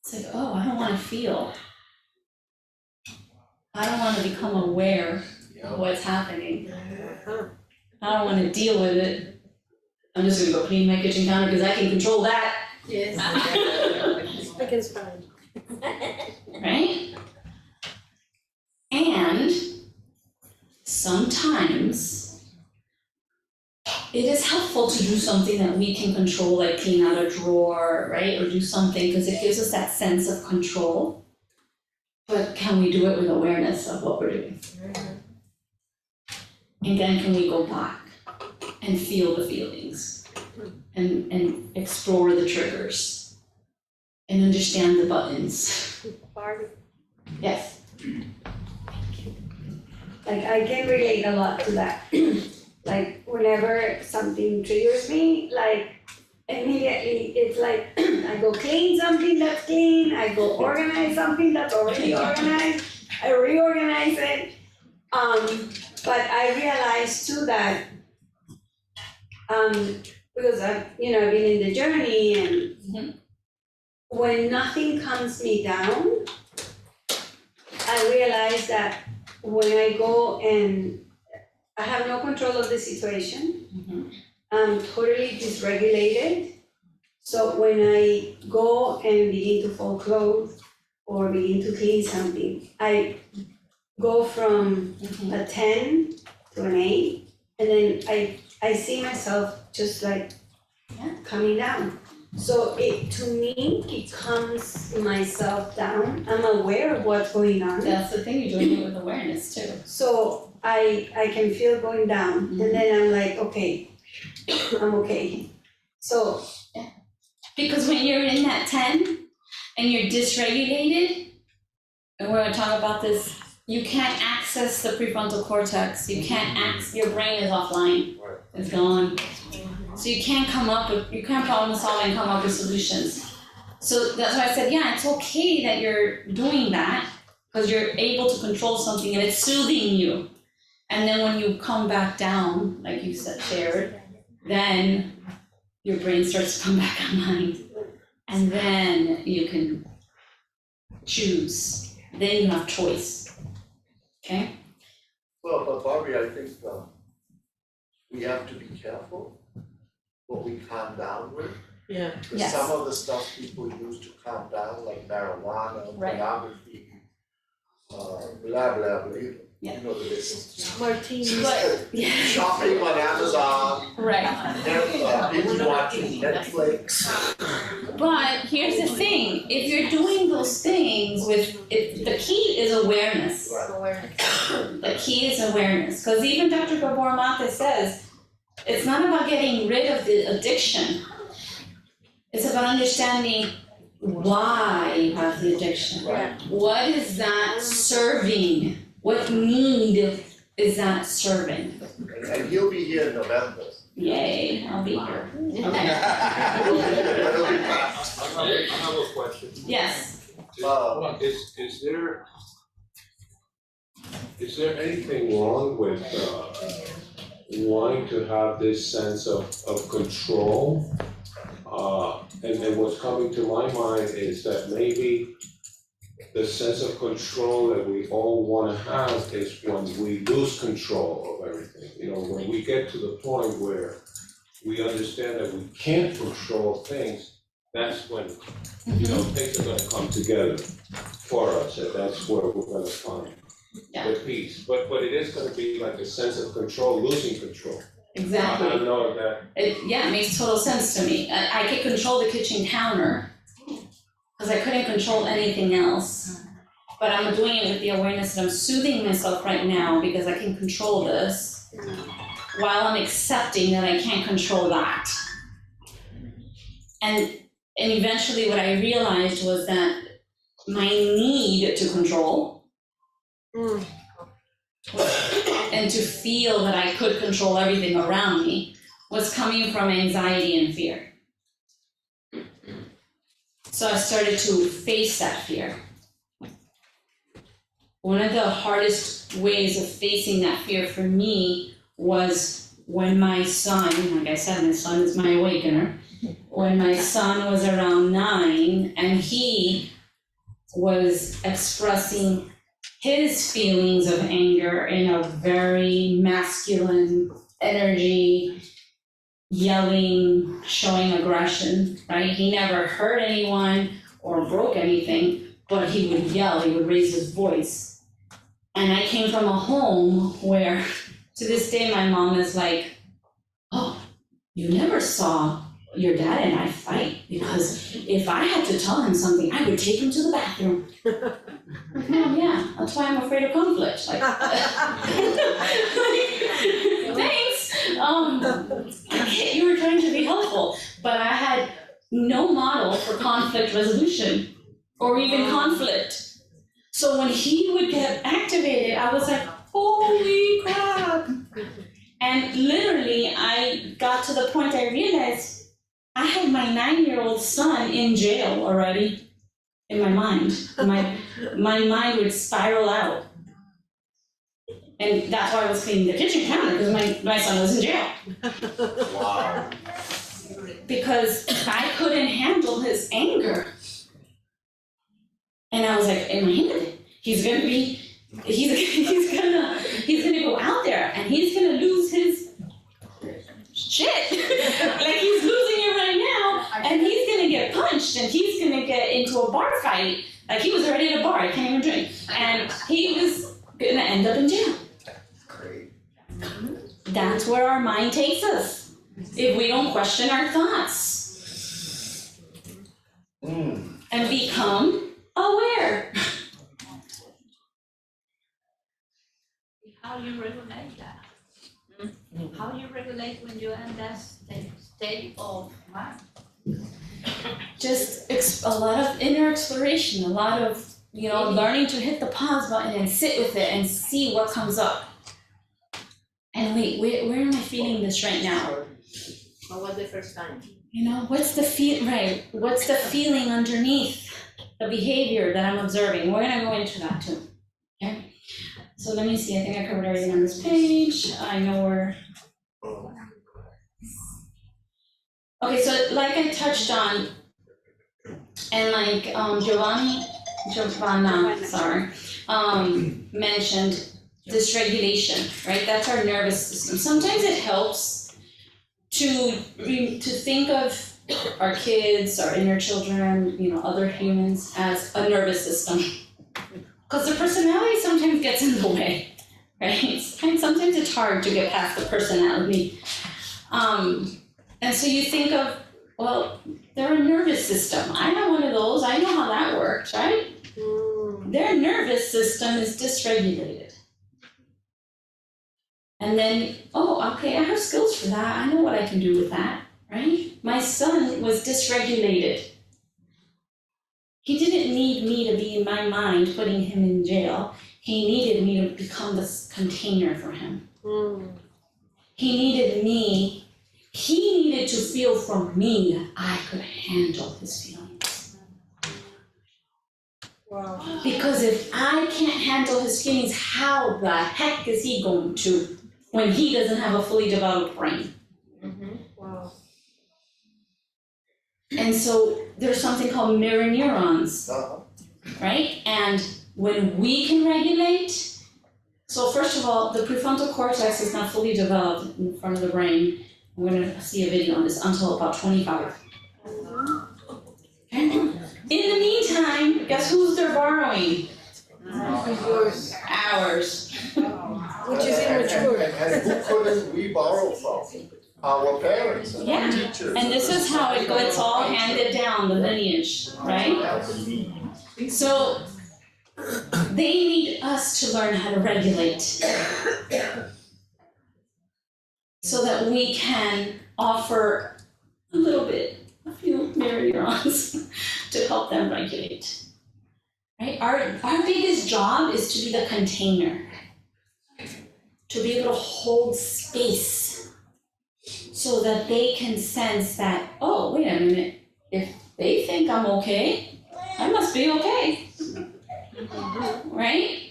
Speaker 2: It's like, oh, I don't want to feel. I don't want to become aware of what's happening. I don't want to deal with it. I'm just gonna go clean my kitchen counter because I can control that.
Speaker 3: Yes.
Speaker 1: I can spell.
Speaker 2: Right? And sometimes it is helpful to do something that we can control, like clean out a drawer, right? Or do something because it gives us that sense of control. But can we do it with awareness of what we're doing? And then can we go back and feel the feelings and explore the triggers and understand the buttons?
Speaker 9: Barby.
Speaker 2: Yes.
Speaker 9: Like I can relate a lot to that. Like whenever something triggers me, like immediately it's like I go clean something that's clean, I go organize something that's already organized, I reorganize it. But I realized too that because I've been in the journey and when nothing calms me down, I realize that when I go and I have no control of the situation, I'm totally dysregulated. So when I go and begin to fold clothes or begin to clean something, I go from a 10 to an 8, and then I see myself just like coming down. So to me, it calms myself down. I'm aware of what's going on.
Speaker 2: That's the thing, you're doing it with awareness too.
Speaker 9: So I can feel going down, and then I'm like, okay, I'm okay. So
Speaker 2: because when you're in that 10 and you're dysregulated, and we're gonna talk about this, you can't access the prefrontal cortex. You can't your brain is offline. It's gone. So you can't problem solve and come up with solutions. So that's why I said, yeah, it's okay that you're doing that because you're able to control something and it's soothing you. And then when you come back down, like you said, shared, then your brain starts to come back online. And then you can choose. Then you have choice. Okay?
Speaker 10: Well, but Barbie, I think we have to be careful what we calm down with.
Speaker 3: Yeah.
Speaker 10: Because
Speaker 2: Yes.
Speaker 10: some of the stuff people use to calm down, like marijuana,
Speaker 2: Right.
Speaker 10: pornography, blah, blah, blah, you
Speaker 2: Yeah.
Speaker 10: know the business.
Speaker 3: Martini.
Speaker 2: But, yeah.
Speaker 10: Shopping on Amazon,
Speaker 2: Right.
Speaker 10: binge watching Netflix.
Speaker 2: But here's the thing, if you're doing those things the key is awareness. The key is awareness, because even Dr. Gabor Mate says, it's not about getting rid of the addiction. It's about understanding why you have the addiction.
Speaker 10: Right.
Speaker 2: What is that serving? What need is that serving?
Speaker 10: And you'll be here in November.
Speaker 2: Yay, I'll be here.
Speaker 10: It'll be fast.
Speaker 6: I have a question.
Speaker 2: Yes.
Speaker 6: Is there anything wrong with wanting to have this sense of control? And what's coming to my mind is that maybe the sense of control that we all want to have is when we lose control of everything. When we get to the point where we understand that we can't control things, that's when, things are gonna come together for us, and that's where we're gonna find the peace. But it is gonna be like a sense of control, losing control.
Speaker 2: Exactly.
Speaker 6: I don't know if that.
Speaker 2: It makes total sense to me. I could control the kitchen counter because I couldn't control anything else. But I'm doing it with the awareness that I'm soothing myself right now because I can control this while I'm accepting that I can't control that. And eventually what I realized was that my need to control and to feel that I could control everything around me was coming from anxiety and fear. So I started to face that fear. One of the hardest ways of facing that fear for me was when my son, like I said, my son is my awakener, when my son was around 9 and he was expressing his feelings of anger in a very masculine energy, yelling, showing aggression, right? He never hurt anyone or broke anything, but he would yell, he would raise his voice. And I came from a home where, to this day, my mom is like, oh, you never saw your dad and I fight, because if I had to tell him something, I would take him to the bathroom. Oh, yeah, that's why I'm afraid of conflict. Like, thanks. I get you were trying to be helpful, but I had no model for conflict resolution or even conflict. So when he would get activated, I was like, holy crap. And literally, I got to the point I realized I had my 9-year-old son in jail already in my mind. My mind would spiral out. And that's why I was cleaning the kitchen counter, because my son was in jail.
Speaker 10: Wow.
Speaker 2: Because I couldn't handle his anger. And I was like, in my head, he's gonna go out there and he's gonna lose his shit. Like he's losing it right now, and he's gonna get punched and he's gonna get into a bar fight. Like he was already at a bar, I can't even drink. And he was gonna end up in jail. That's where our mind takes us if we don't question our thoughts and become aware.
Speaker 3: How you regulate that? How you regulate when you're in that state of mind?
Speaker 2: Just a lot of inner exploration, a lot of, learning to hit the pause button and sit with it and see what comes up. And wait, where am I feeling this right now?
Speaker 3: What was the first time?
Speaker 2: What's the What's the feeling underneath the behavior that I'm observing? We're gonna go into that too. Okay. So let me see. I think I covered everything on this page. I know where. Okay, so like I touched on, and like Giovanna, mentioned dysregulation, right? That's our nervous system. Sometimes it helps to think of our kids, our inner children, other humans as a nervous system. Because the personality sometimes gets in the way, right? And sometimes it's hard to get past the personality. And so you think of, well, they're a nervous system. I have one of those. I know how that works, right? Their nervous system is dysregulated. And then, oh, okay, I have skills for that. I know what I can do with that, right? My son was dysregulated. He didn't need me to be in my mind putting him in jail. He needed me to become this container for him. He needed to feel from me that I could handle his feelings.
Speaker 1: Wow.
Speaker 2: Because if I can't handle his feelings, how the heck is he going to when he doesn't have a fully developed brain?
Speaker 1: Wow.
Speaker 2: And so there's something called mirror neurons, right? And when we can regulate, so first of all, the prefrontal cortex is not fully developed in front of the brain. We're gonna see a video on this until about 25. Okay? In the meantime, guess who's they're borrowing? Ours.
Speaker 1: Which is immature.
Speaker 10: And who couldn't we borrow from? Our parents and our teachers.
Speaker 2: And this is how it gets all handed down, the lineage, right? So they need us to learn how to regulate so that we can offer a few mirror neurons to help them regulate. right? Our biggest job is to be the container, to be able to hold space so that they can sense that, oh, wait a minute, if they think I'm okay, I must be okay, right?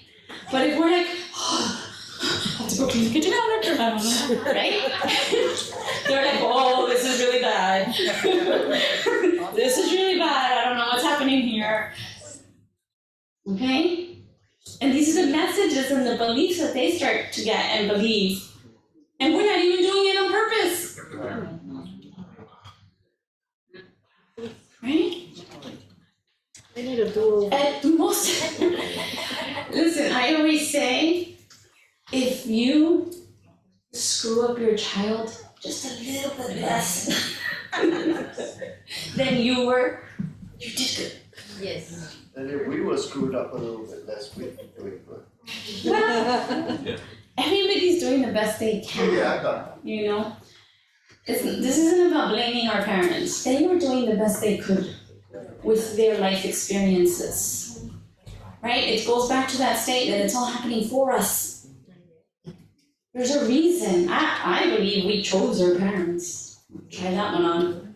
Speaker 2: But if we're like, oh, I have to go clean the kitchen counter, I don't know, right? They're like, oh, this is really bad. This is really bad, I don't know what's happening here. Okay? And these are the messages and the beliefs that they start to get and believe. And we're not even doing it on purpose. Right?
Speaker 1: They need a dual.
Speaker 2: And most, listen, I always say, if you screw up your child just a little bit less than you did good.
Speaker 3: Yes.
Speaker 10: And if we were screwed up a little bit less, we'd be doing good.
Speaker 2: Well, everybody's doing the best they can.
Speaker 10: Yeah, I got
Speaker 2: You know? This isn't about blaming our parents. They were doing the best they could with their life experiences. Right? It goes back to that statement, it's all happening for us. There's a reason. I believe we chose our parents. Try that one on.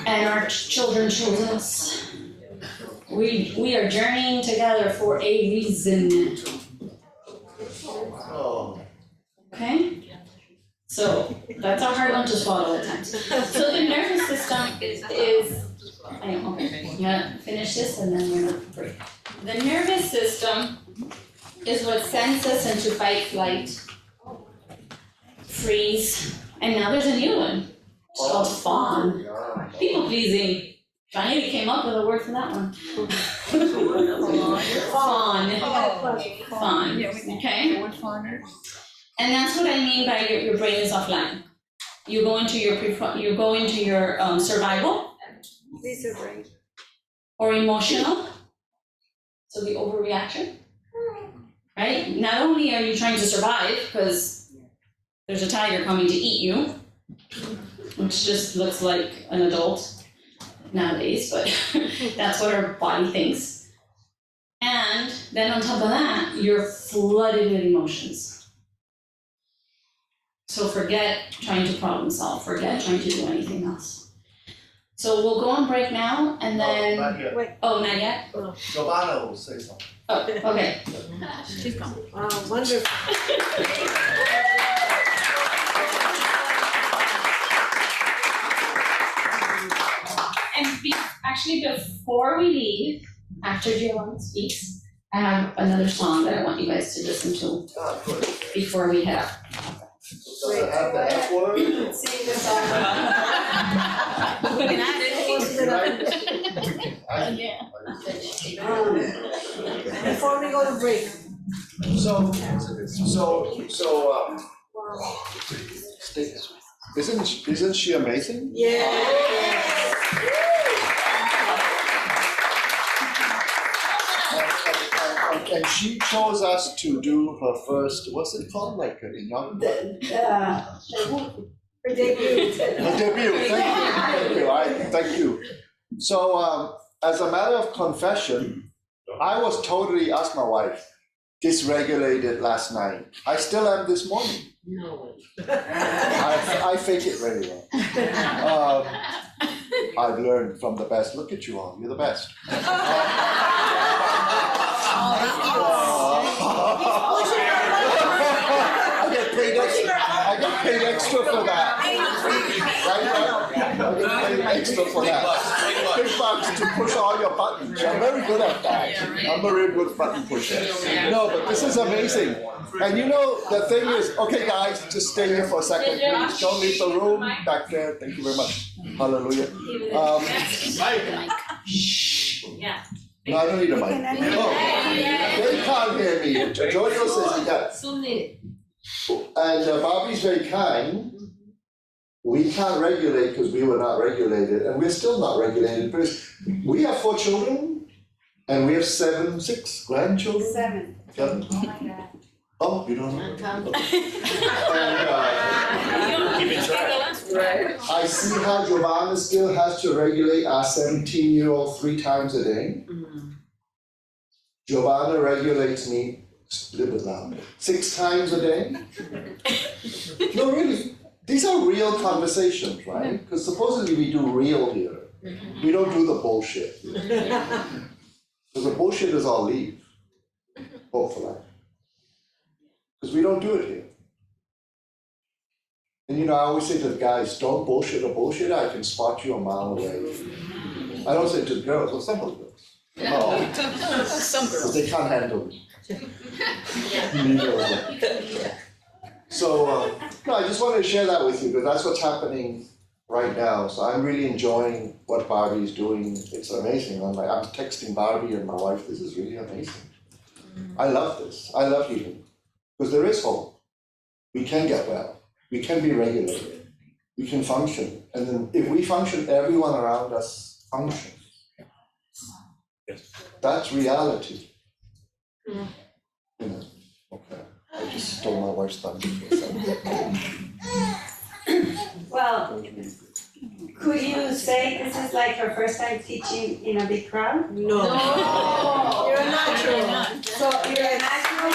Speaker 2: And our children chose us. We are journeying together for a reason.
Speaker 10: Oh.
Speaker 2: Okay? So that's a hard one to swallow at times. So the nervous system is, okay, yeah, finish this and then we're gonna break. The nervous system is what sends us into fight, flight, freeze, and now there's a new one. It's called fawn. People pleasing. Finally came up with a word for that one. Fawn. Fawn, okay? And that's what I mean by your brain is offline. You go into your survival. Or emotional. So the overreaction. Right? Not only are you trying to survive, because there's a tiger coming to eat you, which just looks like an adult nowadays, but that's what our body thinks. And then on top of that, you're flooded with emotions. So forget trying to problem solve, forget trying to do anything else. So we'll go on break now, and then,
Speaker 10: Not yet.
Speaker 2: oh, not yet?
Speaker 10: Giovanna will say something.
Speaker 2: Oh, okay.
Speaker 3: She's gone.
Speaker 1: Wow, wonderful.
Speaker 2: And actually, before we leave, after Giovanna speaks, I have another song that I want you guys to listen to
Speaker 10: Ah, good.
Speaker 2: before we head out.
Speaker 10: Does it have the F word?
Speaker 1: Sing the song. Before we go to break.
Speaker 10: Isn't she amazing?
Speaker 1: Yeah.
Speaker 10: And she chose us to do her first, what's it called, like an inaugural?
Speaker 1: Her debut.
Speaker 10: Her debut, thank you. So, as a matter of confession, I was totally, asked my wife, dysregulated last night. I still am this morning.
Speaker 3: No.
Speaker 10: I fake it very well. I've learned from the best. Look at you all, you're the best. I get paid extra for that. Right? I get paid extra for that. Big bucks to push all your buttons. I'm very good at that. I'm a very good button pusher. No, but this is amazing. And you know, the thing is, okay guys, just stay here for a second, please. Don't leave the room back there. Thank you very much. Hallelujah.
Speaker 3: Yeah.
Speaker 10: No, I don't need a mic. Oh, they can't hear me. Jojo says he does.
Speaker 3: Soon need.
Speaker 10: And Barby's very kind. We can't regulate because we were not regulated, and we're still not regulated because we have 4 children and we have 6 grandchildren.
Speaker 9: 7.
Speaker 10: 7.
Speaker 3: Oh my God.
Speaker 10: Oh, you don't know? And I see how Giovanna still has to regulate our 17-year-old 3 times a day. Giovanna regulates me, a little bit louder, 6 times a day. No, really, these are real conversations, right? Because supposedly we do real here. We don't do the bullshit. Because the bullshit is all leave. Hope4Life. Because we don't do it here. And you know, I always say to the guys, don't bullshit a bullshitter, I can spot you a mile away. I don't say it to the girls, well, some of the girls. No,
Speaker 4: Some
Speaker 10: because
Speaker 4: girls.
Speaker 10: they can't handle me. Neither of them. So, no, I just wanted to share that with you, because that's what's happening right now. So I'm really enjoying what Barbie is doing. It's amazing. I'm texting Barbie and my wife, this is really amazing. I love this. I love healing. Because there is hope. We can get well. We can be regulated. We can function. And then if we function, everyone around us functions. That's reality. You know, okay. I just stole my wife's thunder for a second.
Speaker 9: Well, could you say this is like her first time teaching in a big crowd?
Speaker 1: No. You're a natural.
Speaker 9: So you're a natural.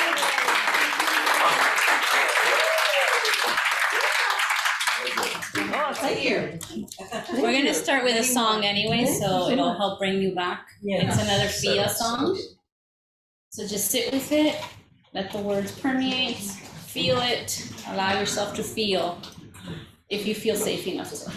Speaker 4: Oh, thank you.
Speaker 2: We're gonna start with a song anyway, so it'll help bring you back. It's another Fia song. So just sit with it, let the words permeate, feel it, allow yourself to feel, if you feel safe enough to.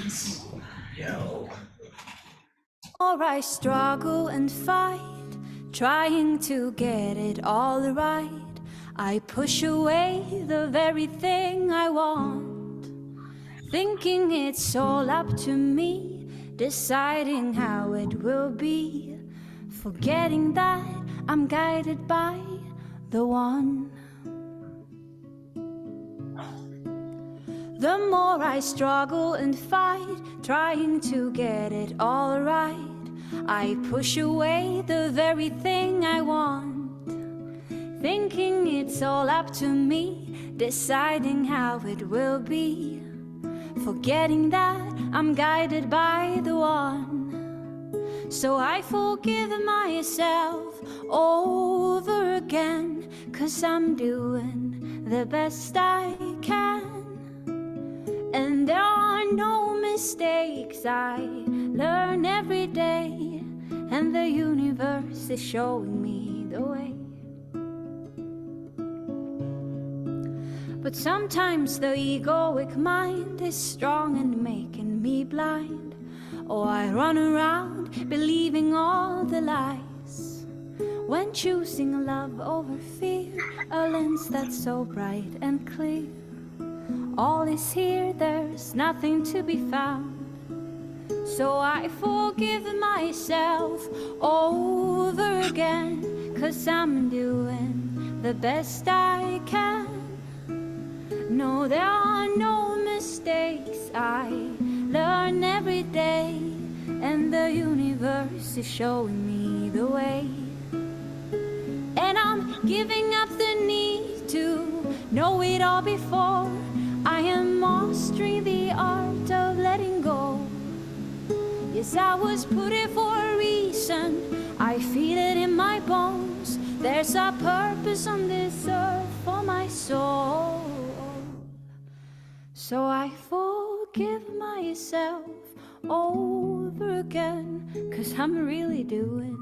Speaker 5: Or I struggle and fight, trying to get it all right. I push away the very thing I want, thinking it's all up to me, deciding how it will be, forgetting that I'm guided by the one. The more I struggle and fight, trying to get it all right, I push away the very thing I want, thinking it's all up to me, deciding how it will be, forgetting that I'm guided by the one. So I forgive myself over again, 'cause I'm doing the best I can. And there are no mistakes, I learn every day, and the universe is showing me the way. But sometimes the egoic mind is strong and making me blind. Oh, I run around believing all the lies, when choosing love over fear, a lens that's so bright and clear. All is here, there's nothing to be found. So I forgive myself over again, 'cause I'm doing the best I can. No, there are no mistakes, I learn every day, and the universe is showing me the way. And I'm giving up the need to know it all before. I am mastering the art of letting go. Yes, I was put here for a reason, I feel it in my bones. There's a purpose on this earth for my soul. So I forgive myself over again, 'cause I'm really doing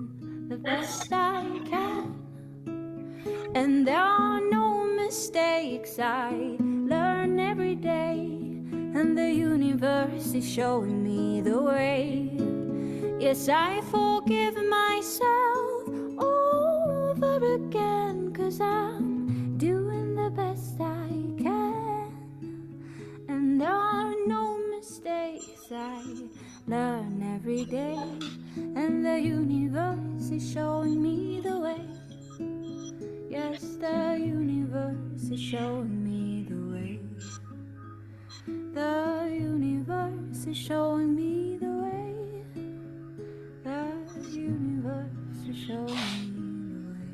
Speaker 5: the best I can. And there are no mistakes, I learn every day, and the universe is showing me the way. Yes, I forgive myself over again, 'cause I'm doing the best I can. And there are no mistakes, I learn every day, and the universe is showing me the way. Yes, the universe is showing me the way. The universe is showing me the way. The universe is showing me the way.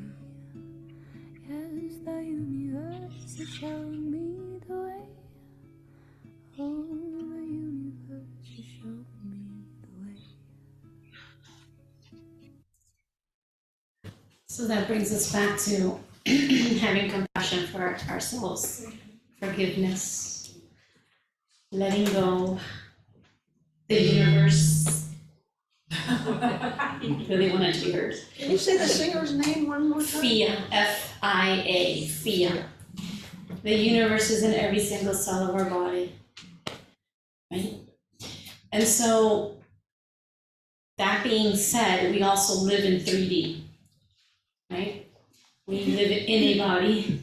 Speaker 5: Yes, the universe is showing me the way. Oh, the universe is showing me the way.
Speaker 2: So that brings us back to having compassion for ourselves, forgiveness, letting go, the universe. Really wanted to be heard.
Speaker 4: Can you say the singer's name one more time?
Speaker 2: FIA, F-I-A, FIA. The universe is in every single cell of our body, right? And so, that being said, we also live in 3D, right? We live in a body,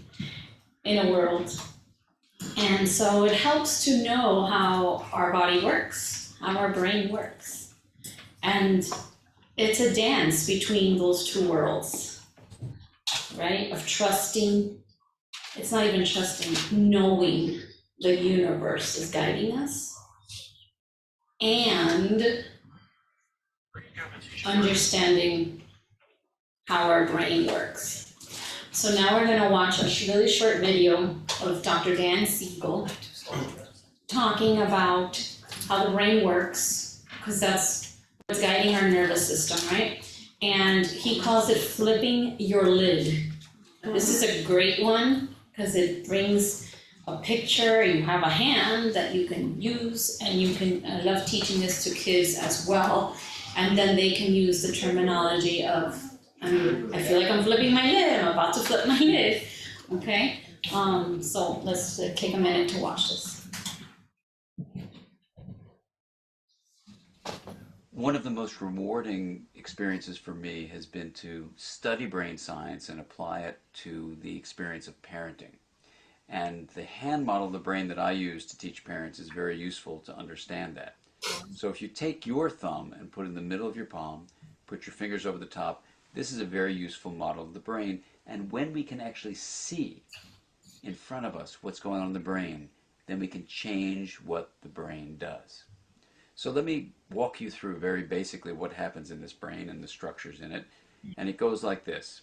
Speaker 2: in a world. And so it helps to know how our body works, how our brain works. And it's a dance between those two worlds, right? Of trusting, it's not even trusting, knowing the universe is guiding us, and understanding how our brain works. So now we're gonna watch a really short video of Dr. Dan Siegel talking about how the brain works, because that's what's guiding our nervous system, right? And he calls it flipping your lid. This is a great one because it brings a picture. You have a hand that you can use, and you can, I love teaching this to kids as well. And then they can use the terminology of, I feel like I'm flipping my lid, I'm about to flip my lid, okay? So let's take a minute to watch this.
Speaker 11: One of the most rewarding experiences for me has been to study brain science and apply it to the experience of parenting. And the hand model of the brain that I use to teach parents is very useful to understand that. So if you take your thumb and put it in the middle of your palm, put your fingers over the top, this is a very useful model of the brain. And when we can actually see in front of us what's going on in the brain, then we can change what the brain does. So let me walk you through very basically what happens in this brain and the structures in it. And it goes like this.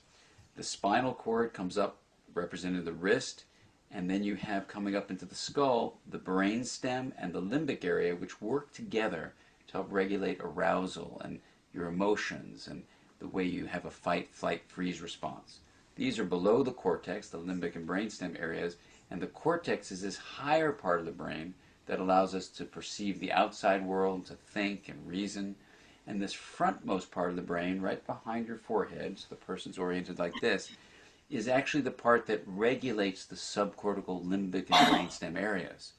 Speaker 11: The spinal cord comes up representing the wrist, and then you have coming up into the skull the brain stem and the limbic area, which work together to help regulate arousal and your emotions and the way you have a fight, flight, freeze response. These are below the cortex, the limbic and brainstem areas, and the cortex is this higher part of the brain that allows us to perceive the outside world, to think and reason. And this frontmost part of the brain, right behind your forehead, so the person's oriented like this, is actually the part that regulates the subcortical, limbic, and brainstem areas.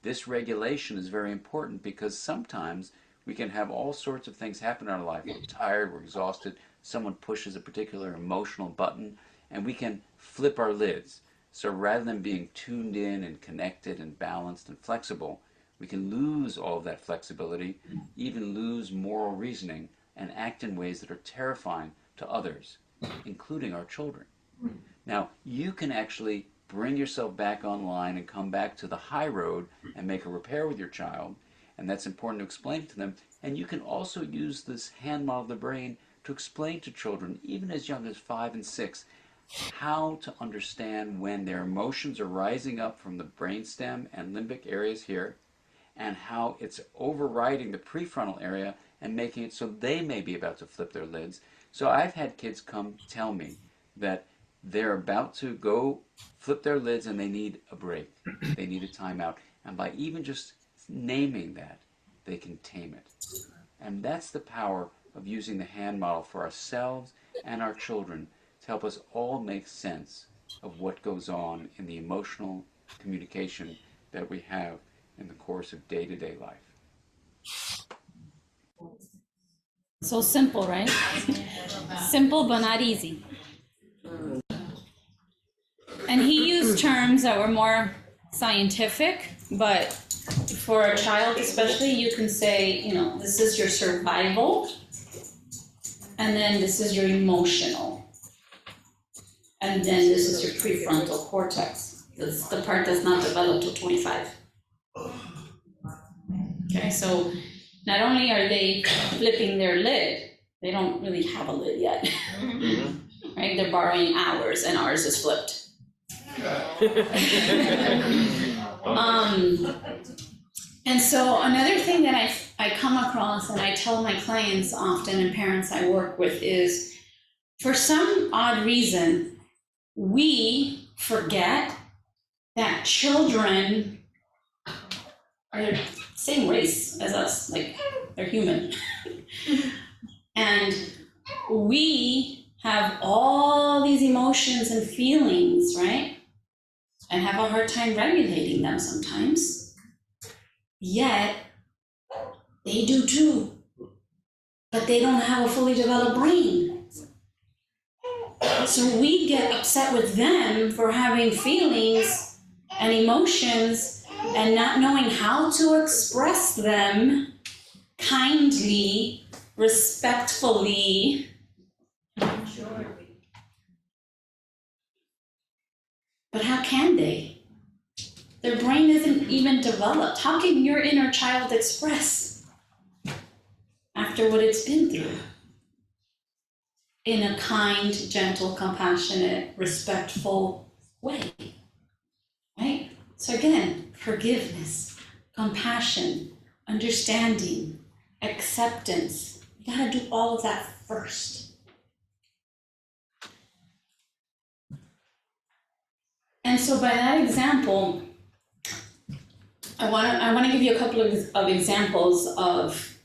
Speaker 11: This regulation is very important because sometimes we can have all sorts of things happen in our life. We're tired, we're exhausted, someone pushes a particular emotional button, and we can flip our lids. So rather than being tuned in and connected and balanced and flexible, we can lose all of that flexibility, even lose moral reasoning, and act in ways that are terrifying to others, including our children. Now, you can actually bring yourself back online and come back to the high road and make a repair with your child, and that's important to explain to them. And you can also use this hand model of the brain to explain to children, even as young as 5 and 6, how to understand when their emotions are rising up from the brainstem and limbic areas here, and how it's overriding the prefrontal area and making it so they may be about to flip their lids. So I've had kids come tell me that they're about to go flip their lids and they need a break. They need a timeout. And by even just naming that, they can tame it. And that's the power of using the hand model for ourselves and our children to help us all make sense of what goes on in the emotional communication that we have in the course of day-to-day life.
Speaker 2: So simple, right? Simple but not easy. And he used terms that were more scientific, but for a child especially, you can say, you know, this is your survival, and then this is your emotional, and then this is your prefrontal cortex. That's the part that's not developed till 25. Okay, so not only are they flipping their lid, they don't really have a lid yet. Right? They're borrowing ours, and ours is flipped. And so another thing that I come across and I tell my clients often and parents I work with is for some odd reason, we forget that children are the same race as us, like they're human. And we have all these emotions and feelings, right? And have a hard time regulating them sometimes. Yet, they do too. But they don't have a fully developed brain. So we get upset with them for having feelings and emotions and not knowing how to express them kindly, respectfully. But how can they? Their brain isn't even developed. How can your inner child express after what it's been through? In a kind, gentle, compassionate, respectful way, right? So again, forgiveness, compassion, understanding, acceptance. You gotta do all of that first. And so by that example, I wanna give you a couple of examples of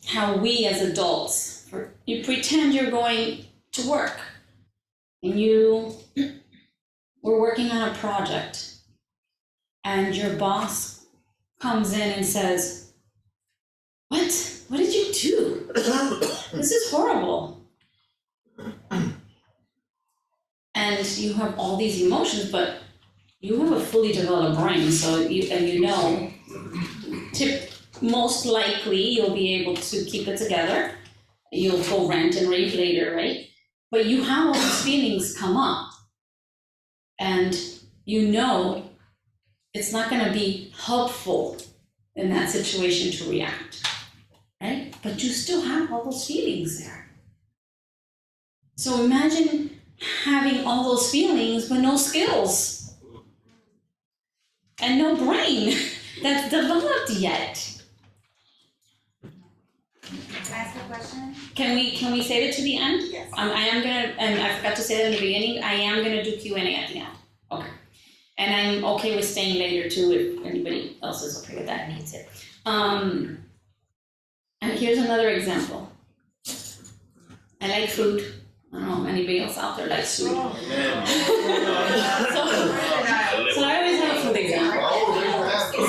Speaker 2: how we as adults, you pretend you're going to work and you were working on a project and your boss comes in and says, what did you do? This is horrible. And you have all these emotions, but you have a fully developed brain, so most likely you'll be able to keep it together. You'll go rant and rave later, right? But you have all these feelings come up, and you know it's not gonna be helpful in that situation to react, right? But you still have all those feelings there. So imagine having all those feelings but no skills and no brain that's developed yet.
Speaker 12: Can I ask a question?
Speaker 2: Can we save it to the end?
Speaker 12: Yes.
Speaker 2: I am gonna, and I forgot to say that in the beginning, I am gonna do Q&A at the end. Okay. And I'm okay with staying later too if anybody else is okay with that and needs it. And here's another example. I like food. I don't know if anybody else out there likes food. So I always have a food example.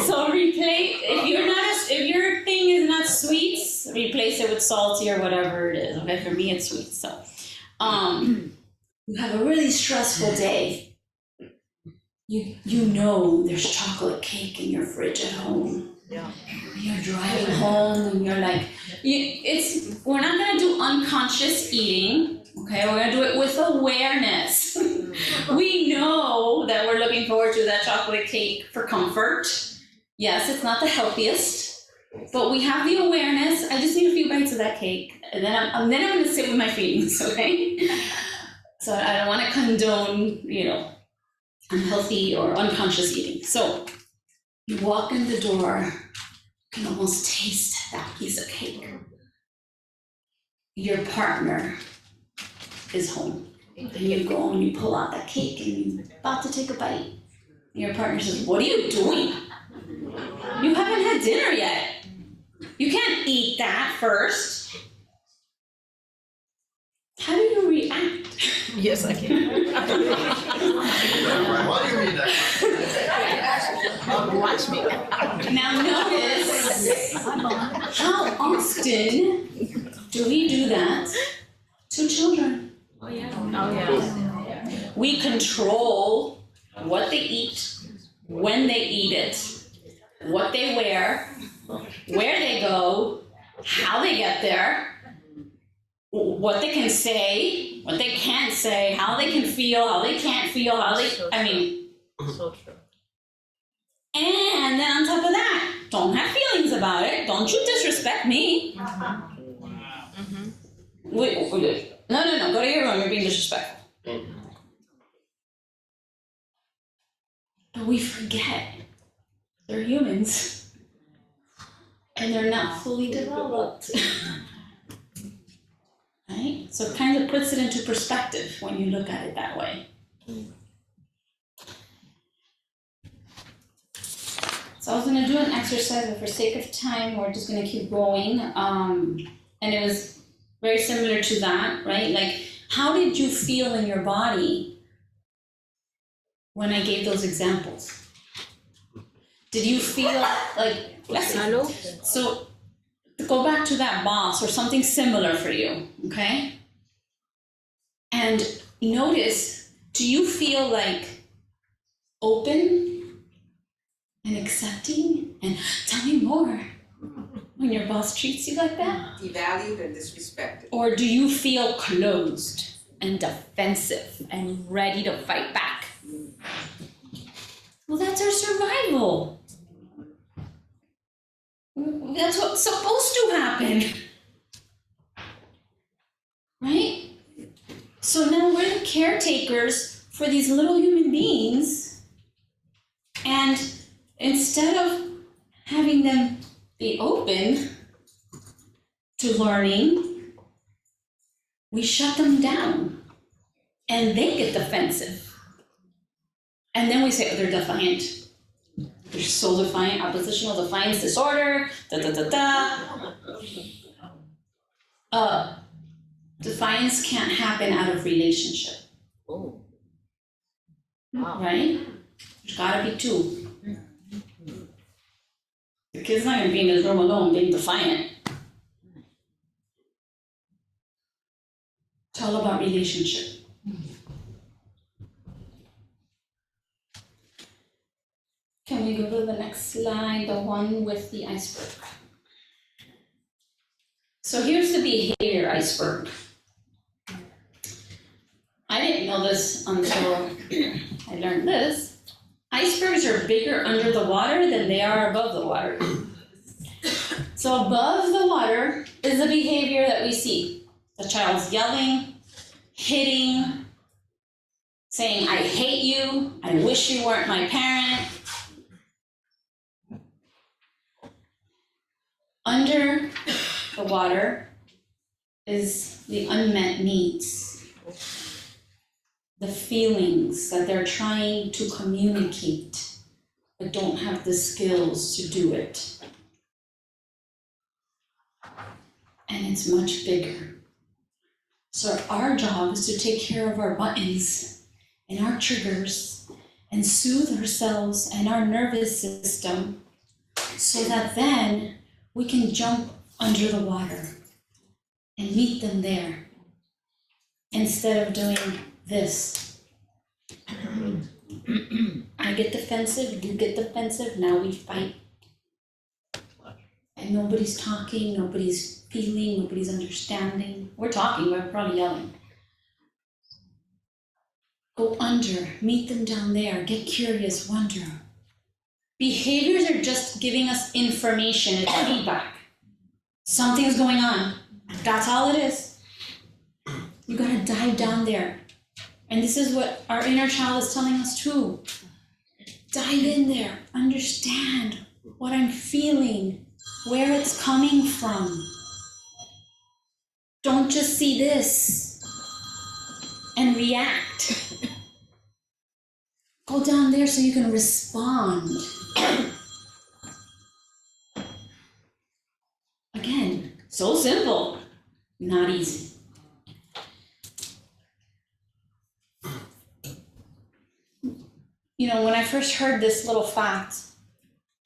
Speaker 2: So if your thing is not sweets, replace it with salty or whatever it is. Okay, for me it's sweet. So you have a really stressful day. You know there's chocolate cake in your fridge at home. Yeah. You're driving home and you're like, we're not gonna do unconscious eating, okay? We're gonna do it with awareness. We know that we're looking forward to that chocolate cake for comfort. Yes, it's not the healthiest, but we have the awareness. I just need a few bites of that cake, and then I'm gonna sit with my feelings, okay? So I don't wanna condone, unhealthy or unconscious eating. So you walk in the door, you can almost taste that piece of cake. Your partner is home. And you go and you pull out that cake and you're about to take a bite. And your partner says, what are you doing? You haven't had dinner yet. You can't eat that first. How do you react?
Speaker 4: Yes, I can.
Speaker 10: Why do you mean that?
Speaker 4: Watch me.
Speaker 2: Now notice, how often do we do that to children?
Speaker 3: Oh, yeah.
Speaker 4: Oh, yeah.
Speaker 2: We control what they eat, when they eat it, what they wear, where they go, how they get there, what they can say, what they can't say, how they can feel, how they can't feel,
Speaker 4: So true.
Speaker 2: And then on top of that, don't have feelings about it. Don't you disrespect me. Wait, no, go to your room, you're being disrespectful. But we forget they're humans and they're not fully developed. right? So it kind of puts it into perspective when you look at it that way. So I was gonna do an exercise, but for sake of time, we're just gonna keep going. And it was very similar to that, right? Like, how did you feel in your body when I gave those examples? Did you feel like, so go back to that boss or something similar for you, okay? And notice, do you feel like open and accepting and tell me more when your boss treats you like that?
Speaker 13: Devalued and disrespected.
Speaker 2: Or do you feel closed and defensive and ready to fight back? Well, that's our survival. That's what's supposed to happen. Right? So now we're the caretakers for these little human beings, and instead of having them be open to learning, we shut them down and they get defensive. And then we say, oh, they're defiant. They're so defiant, oppositional defiance disorder, Defiance can't happen out of relationship.
Speaker 4: Oh. Wow.
Speaker 2: Right? There's gotta be two. The kid's not gonna be in his room alone being defiant. It's all about relationship. Can we go to the next slide, the one with the iceberg? So here's the behavior iceberg. I didn't know this until I learned this. Icebergs are bigger under the water than they are above the water. So above the water is the behavior that we see. The child's yelling, hitting, saying, I hate you, I wish you weren't my parent. Under the water is the unmet needs, the feelings that they're trying to communicate, but don't have the skills to do it. And it's much bigger. So our job is to take care of our buttons and our triggers and soothe ourselves and our nervous system so that then we can jump under the water and meet them there instead of doing this. I get defensive, you get defensive, now we fight. And nobody's talking, nobody's feeling, nobody's understanding. We're talking, we're probably yelling. Go under, meet them down there, get curious, wonder. Behaviors are just giving us information, it's feedback. Something's going on. That's all it is. You gotta dive down there. And this is what our inner child is telling us too. Dive in there, understand what I'm feeling, where it's coming from. Don't just see this and react. Go down there so you can respond. Again, so simple, not easy. You know, when I first heard this little fact,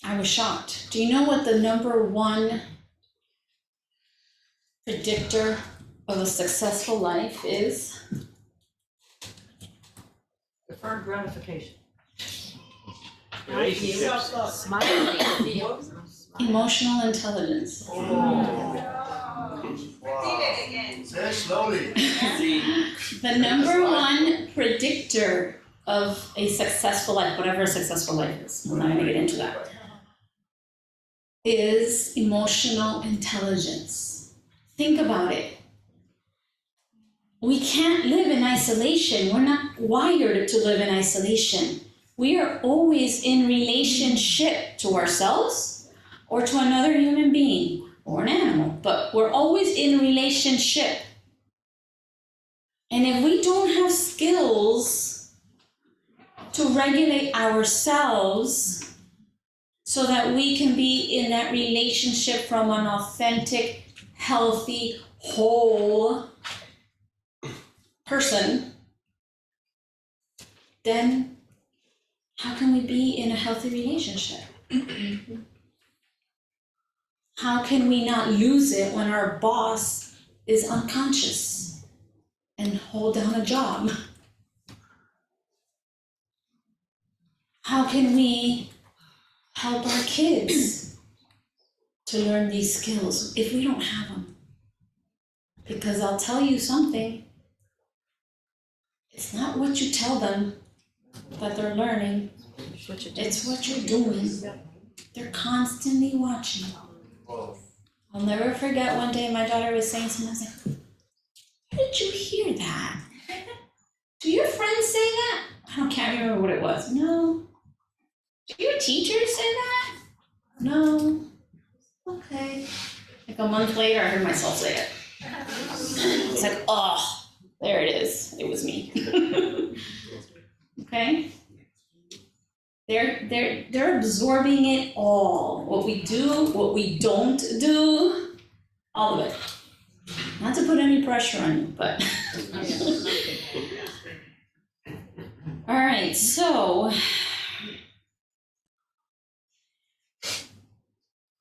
Speaker 2: I was shocked. Do you know what the #1 predictor of a successful life is?
Speaker 4: Deferred gratification.
Speaker 2: Emotional intelligence.
Speaker 10: Say it slowly.
Speaker 2: The #1 predictor of a successful life, whatever a successful life is, we're not gonna get into that, is emotional intelligence. Think about it. We can't live in isolation. We're not wired to live in isolation. We are always in relationship to ourselves or to another human being or an animal, but we're always in relationship. And if we don't have skills to regulate ourselves so that we can be in that relationship from an authentic, healthy, whole person, then how can we be in a healthy relationship? How can we not lose it when our boss is unconscious and hold down a job? How can we help our kids to learn these skills if we don't have them? Because I'll tell you something, it's not what you tell them that they're learning, it's what you're doing. They're constantly watching. I'll never forget one day my daughter was saying something, I was like, where did you hear that? Do your friends say that? I can't remember what it was. No. Do your teachers say that? No. Okay. Like a month later, I heard myself say it. It's like, oh, there it is. It was me. Okay? They're absorbing it all. What we do, what we don't do, all of it. Not to put any pressure on you, but. All right, so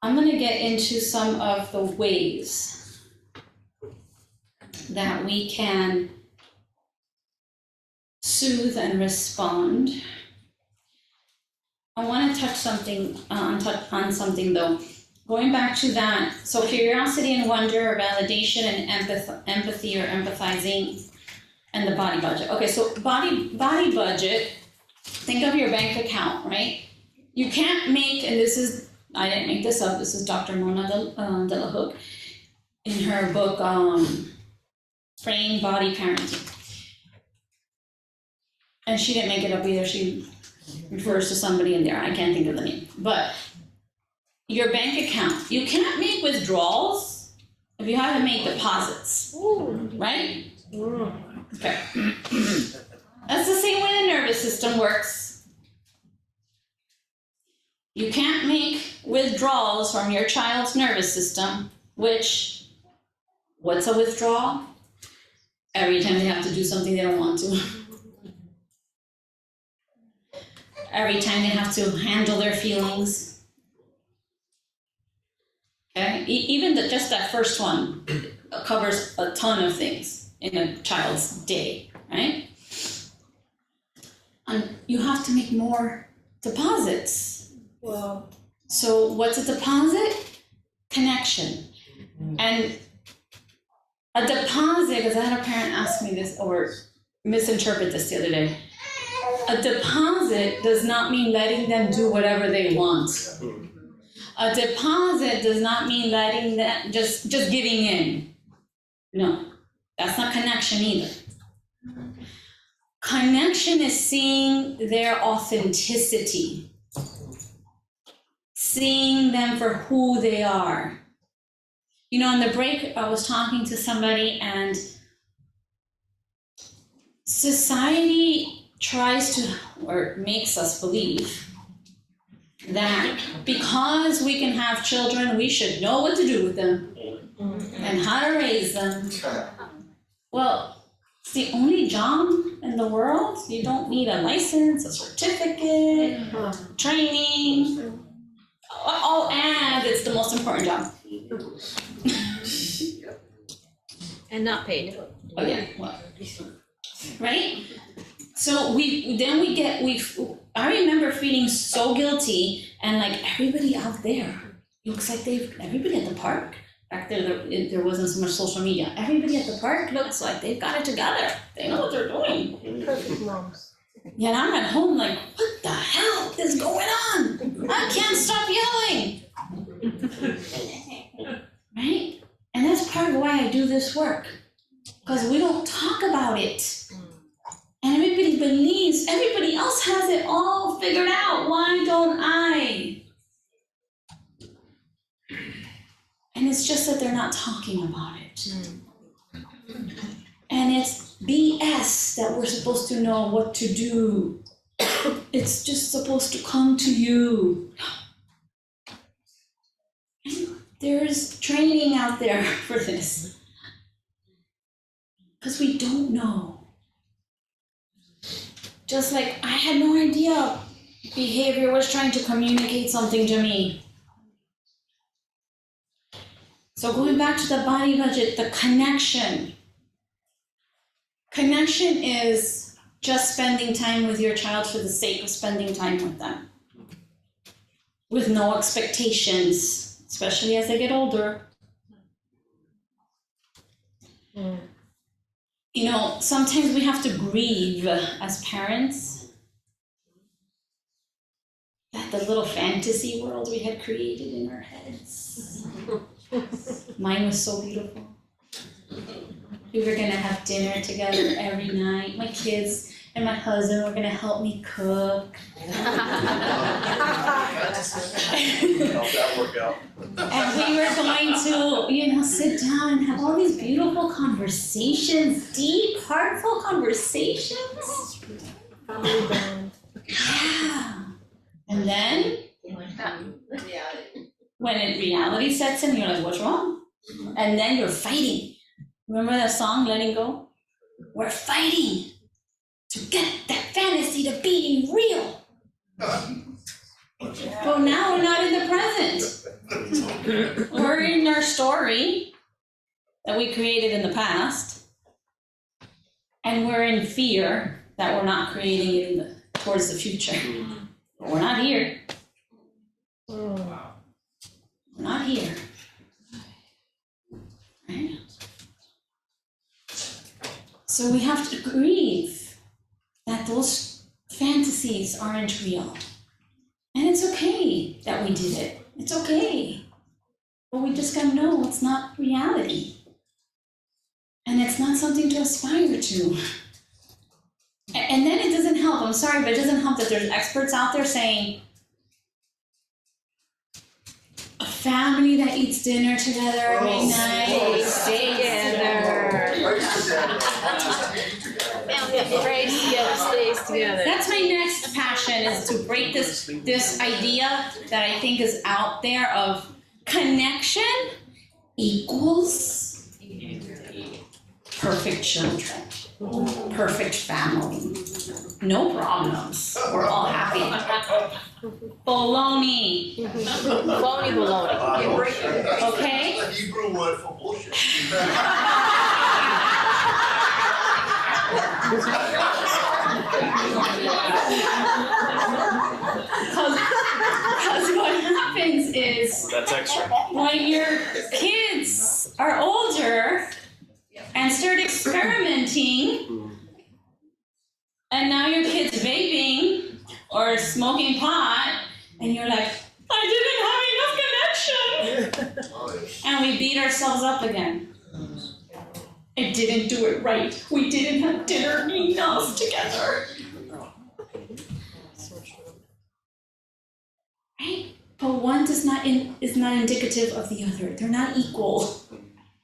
Speaker 2: I'm gonna get into some of the ways that we can soothe and respond. I want to touch something on something though. Going back to that, so curiosity and wonder, or validation and empathy or empathizing, and the body budget. Okay, so body budget. Think of your bank account, right? You can't make, and this is, I didn't make this up. This is Dr. Mona de la Hook in her book, Frame Body Parenting. And she didn't make it up either. She refers to somebody in there. I can't think of the name. But your bank account, you can't make withdrawals if you haven't made deposits, right? Okay. That's the same way the nervous system works. You can't make withdrawals from your child's nervous system, which, what's a withdrawal? Every time they have to do something they don't want to. Every time they have to handle their feelings. Okay? Even just that first one covers a ton of things in a child's day, right? And you have to make more deposits.
Speaker 1: Wow.
Speaker 2: So what's a deposit? Connection. And a deposit, because I had a parent ask me this or misinterpret this the other day. A deposit does not mean letting them do whatever they want. A deposit does not mean letting them just giving in. No, that's not connection either. Connection is seeing their authenticity, seeing them for who they are. You know, in the break, I was talking to somebody, and society tries to, or makes us believe that because we can have children, we should know what to do with them and how to raise them. Well, it's the only job in the world. You don't need a license, a certificate, training. I'll add, it's the most important job.
Speaker 4: And not paid.
Speaker 2: Oh yeah, well, right? So I remember feeling so guilty, and like everybody out there, looks like everybody at the park, back there wasn't so much social media, everybody at the park looks like they've got it together, they know what they're doing.
Speaker 1: Perfect moms.
Speaker 2: Yeah, and I'm at home like, what the hell is going on? I can't stop yelling. Right? And that's part of why I do this work, because we don't talk about it. And everybody believes everybody else has it all figured out. Why don't I? And it's just that they're not talking about it. And it's BS that we're supposed to know what to do. It's just supposed to come to you. There's training out there for this. Because we don't know. Just like I had no idea behavior was trying to communicate something to me. So going back to the body budget, the connection. Connection is just spending time with your child for the sake of spending time with them. With no expectations, especially as they get older. You know, sometimes we have to grieve as parents that the little fantasy world we had created in our heads. Mine was so beautiful. We were gonna have dinner together every night. My kids and my husband were gonna help me cook.
Speaker 10: that work out?
Speaker 2: And we were going to, you know, sit down and have all these beautiful conversations, deep, heartful conversations. Yeah. And then, when reality sets in, you're like, what's wrong? And then you're fighting. Remember that song, Letting Go? We're fighting to get that fantasy to being real. But now we're not in the present. We're in our story that we created in the past, and we're in fear that we're not creating it towards the future. But we're not here. We're not here. Right? So we have to grieve that those fantasies aren't real. And it's okay that we did it. It's okay. But we just gotta know it's not reality. And it's not something to aspire to. And then it doesn't help, I'm sorry, but it doesn't help that there's experts out there saying a family that eats dinner together every night, stays together.
Speaker 4: Prays together, stays together.
Speaker 2: That's my next passion, is to break this idea that I think is out there of connection equals perfect children, perfect family, no problems, we're all happy. Baloney.
Speaker 4: Baloney, baloney.
Speaker 2: Okay?
Speaker 10: The Hebrew word for bullshit.
Speaker 2: Because what happens is,
Speaker 10: That's extra.
Speaker 2: when your kids are older and start experimenting, and now your kid's vaping or smoking pot, and you're like, I didn't have enough connection. And we beat ourselves up again. I didn't do it right. We didn't have dinner enough together. Right? But one is not indicative of the other. They're not equal.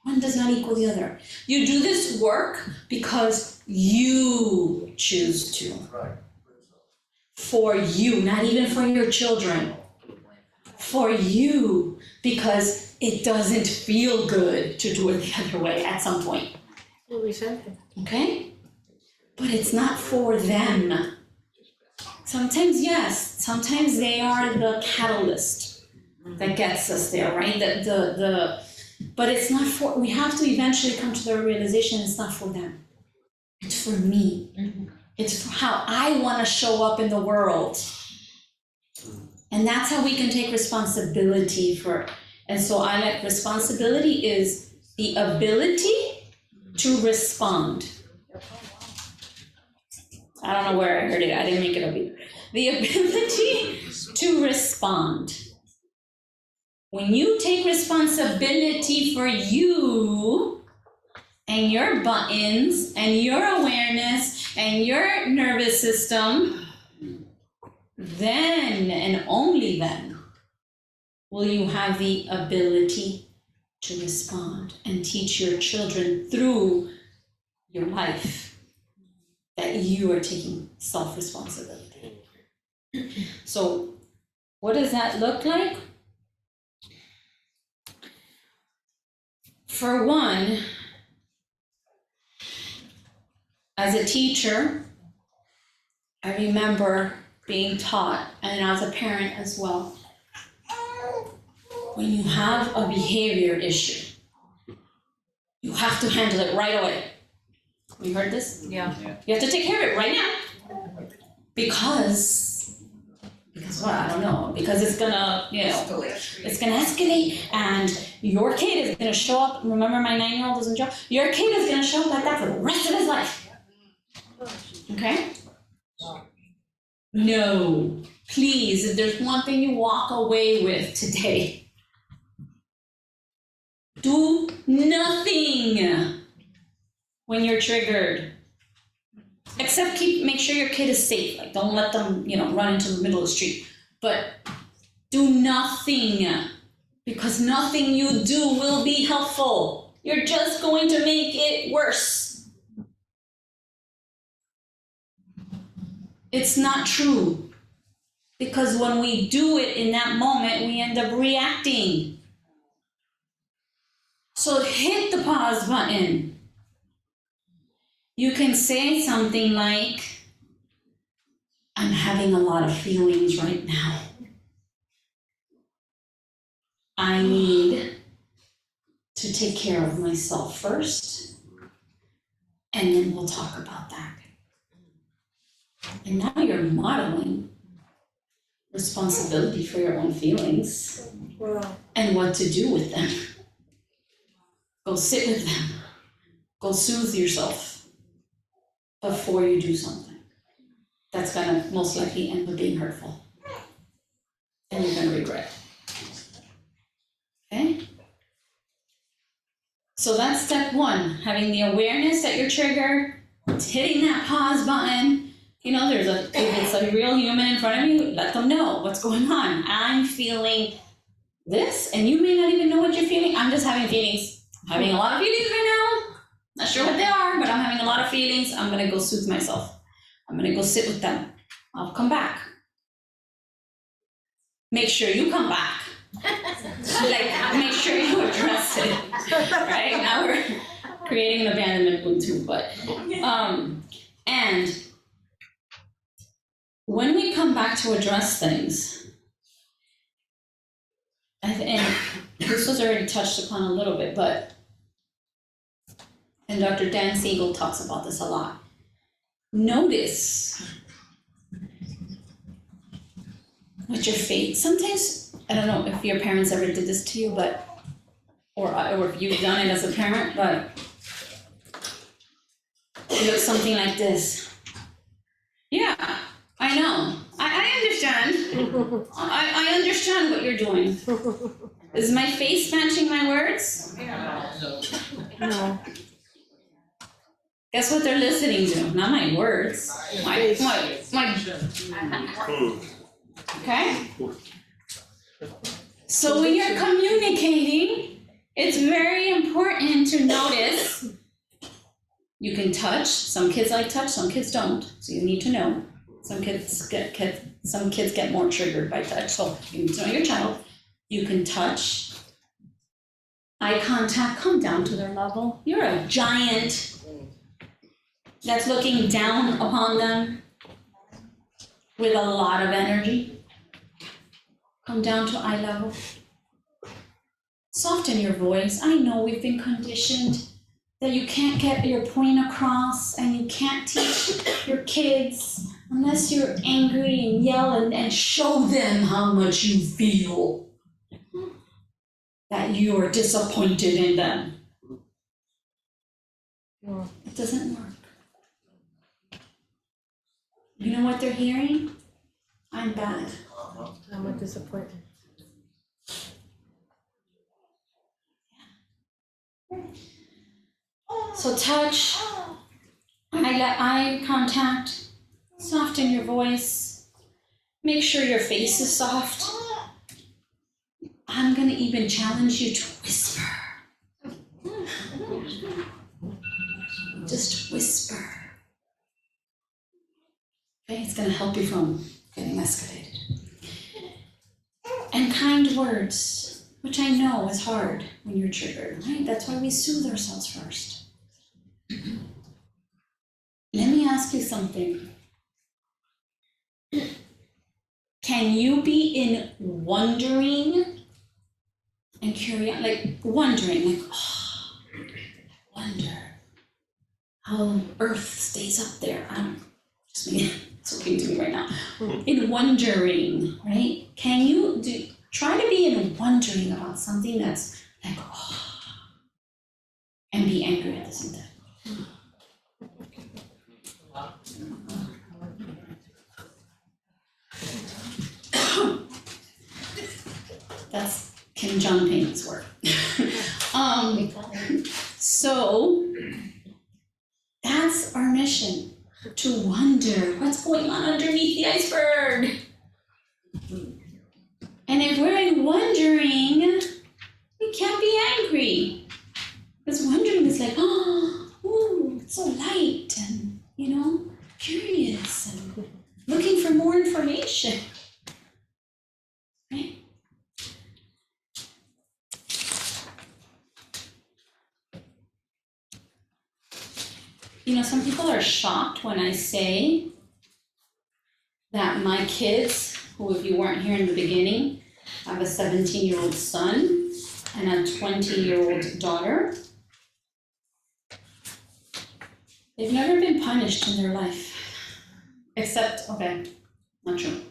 Speaker 2: One does not equal the other. You do this work because you choose to. For you, not even for your children. For you, because it doesn't feel good to do it the other way at some point. Okay? But it's not for them. Sometimes, yes, sometimes they are the catalyst that gets us there, right? But it's not for, we have to eventually come to the realization it's not for them. It's for me. It's for how I want to show up in the world. And that's how we can take responsibility for, and so I like responsibility is the ability to respond. I don't know where I heard it, I didn't make it up either. The ability to respond. When you take responsibility for you and your buttons and your awareness and your nervous system, then and only then will you have the ability to respond and teach your children through your life, that you are taking self-responsibility. So what does that look like? For one, as a teacher, I remember being taught, and as a parent as well, when you have a behavior issue, you have to handle it right away. You heard this?
Speaker 4: Yeah.
Speaker 2: You have to take care of it right now. Because what? I don't know. Because it's gonna, it's gonna escalate, and your kid is gonna show up. Remember, my 9-year-old doesn't show. Your kid is gonna show up like that for the rest of his life. Okay? No, please. If there's one thing you walk away with today, do nothing when you're triggered. Except make sure your kid is safe. Like, don't let them, run into the middle of the street. But do nothing, because nothing you do will be helpful. You're just going to make it worse. It's not true. Because when we do it in that moment, we end up reacting. So hit the pause button. You can say something like, I'm having a lot of feelings right now. I need to take care of myself first, and then we'll talk about that. And now you're modeling responsibility for your own feelings and what to do with them. Go sit with them. Go soothe yourself before you do something that's gonna most likely end up being hurtful. And you're gonna regret. Okay? So that's step one, having the awareness that you're triggered, hitting that pause button. If it's a real human in front of you, let them know what's going on. I'm feeling this, and you may not even know what you're feeling. I'm just having feelings. I'm having a lot of feelings right now. Not sure what they are, but I'm having a lot of feelings. I'm gonna go soothe myself. I'm gonna go sit with them. I'll come back. Make sure you come back. Make sure you address it. Right? Now we're creating an abandonment wound too, but and when we come back to address things, and this was already touched upon a little bit, and Dr. Dan Siegel talks about this a lot. Notice what your face. Sometimes, I don't know if your parents ever did this to you, or if you've done it as a parent, but it looks something like this. Yeah, I know. I understand. I understand what you're doing. Is my face matching my words? No. Guess what they're listening to? Not my words. My. Okay? So when you're communicating, it's very important to notice. You can touch. Some kids like touch, some kids don't. So you need to know. Some kids get more triggered by touch. So you need to know your child. You can touch. Eye contact, come down to their level. You're a giant that's looking down upon them with a lot of energy. Come down to eye level. Soften your voice. I know we've been conditioned that you can't get your point across, and you can't teach your kids unless you're angry and yell and show them how much you feel that you are disappointed in them. It doesn't work. You know what they're hearing? I'm bad.
Speaker 4: I'm a disappointment.
Speaker 2: So touch, eye contact, soften your voice, make sure your face is soft. I'm gonna even challenge you to whisper. Just Okay, it's gonna help you from getting escalated. And kind words, which I know is hard when you're triggered, right? That's why we soothe ourselves first. Let me ask you something. Can you be in wondering and curious, like wondering, like, oh, I wonder how Earth stays up there? I don't, just me, it's okay to me right now. In wondering, right? Can you try to be in wondering about something that's like, oh, and be angry at the same time? That's Kim John Payne's work. So that's our mission, to wonder what's going on underneath the iceberg. And if we're in wondering, we can't be angry. Because wondering is like, oh, ooh, it's so light and, curious and looking for more information. Right? Some people are shocked when I say that my kids, who if you weren't here in the beginning, I have a 17-year-old son and a 20-year-old daughter. They've never been punished in their life, except, okay, not true.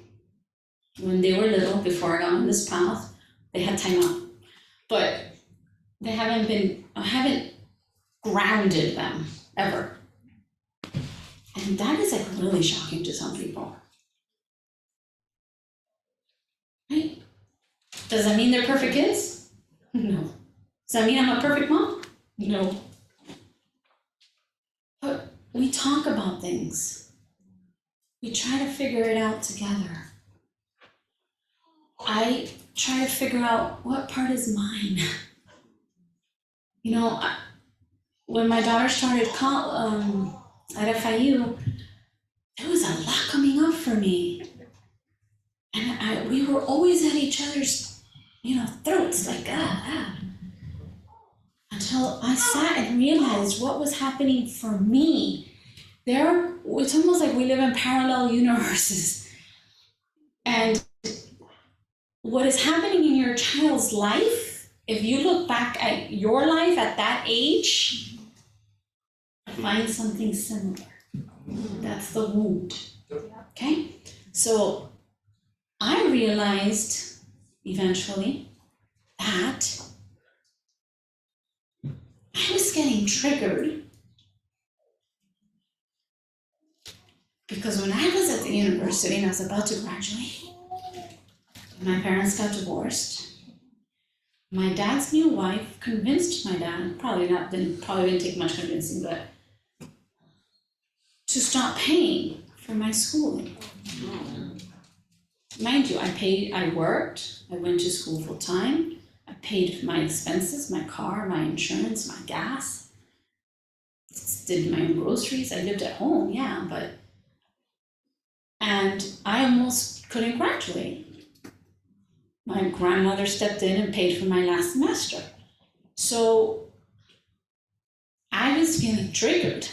Speaker 2: When they were little, before I got on this path, they had time out. But I haven't grounded them, ever. And that is like really shocking to some people. Right? Does that mean they're perfect kids? No. Does that mean I'm a perfect mom? No. But we talk about things. We try to figure it out together. I try to figure out what part is mine. When my daughter started at FIU, there was a lot coming up for me. And we were always at each other's, throats, like, until I sat and realized what was happening for me. It's almost like we live in parallel universes. And what is happening in your child's life, if you look back at your life at that age, find something similar. That's the wound. Okay? So I realized eventually that I was getting triggered because when I was at the university and I was about to graduate, my parents got divorced. My dad's new wife convinced my dad, probably didn't take much convincing, but to stop paying for my schooling. Mind you, I worked, I went to school full time, I paid for my expenses, my car, my insurance, my gas, did my own groceries, I lived at home, yeah, and I almost couldn't graduate. My grandmother stepped in and paid for my last semester. So I was getting triggered.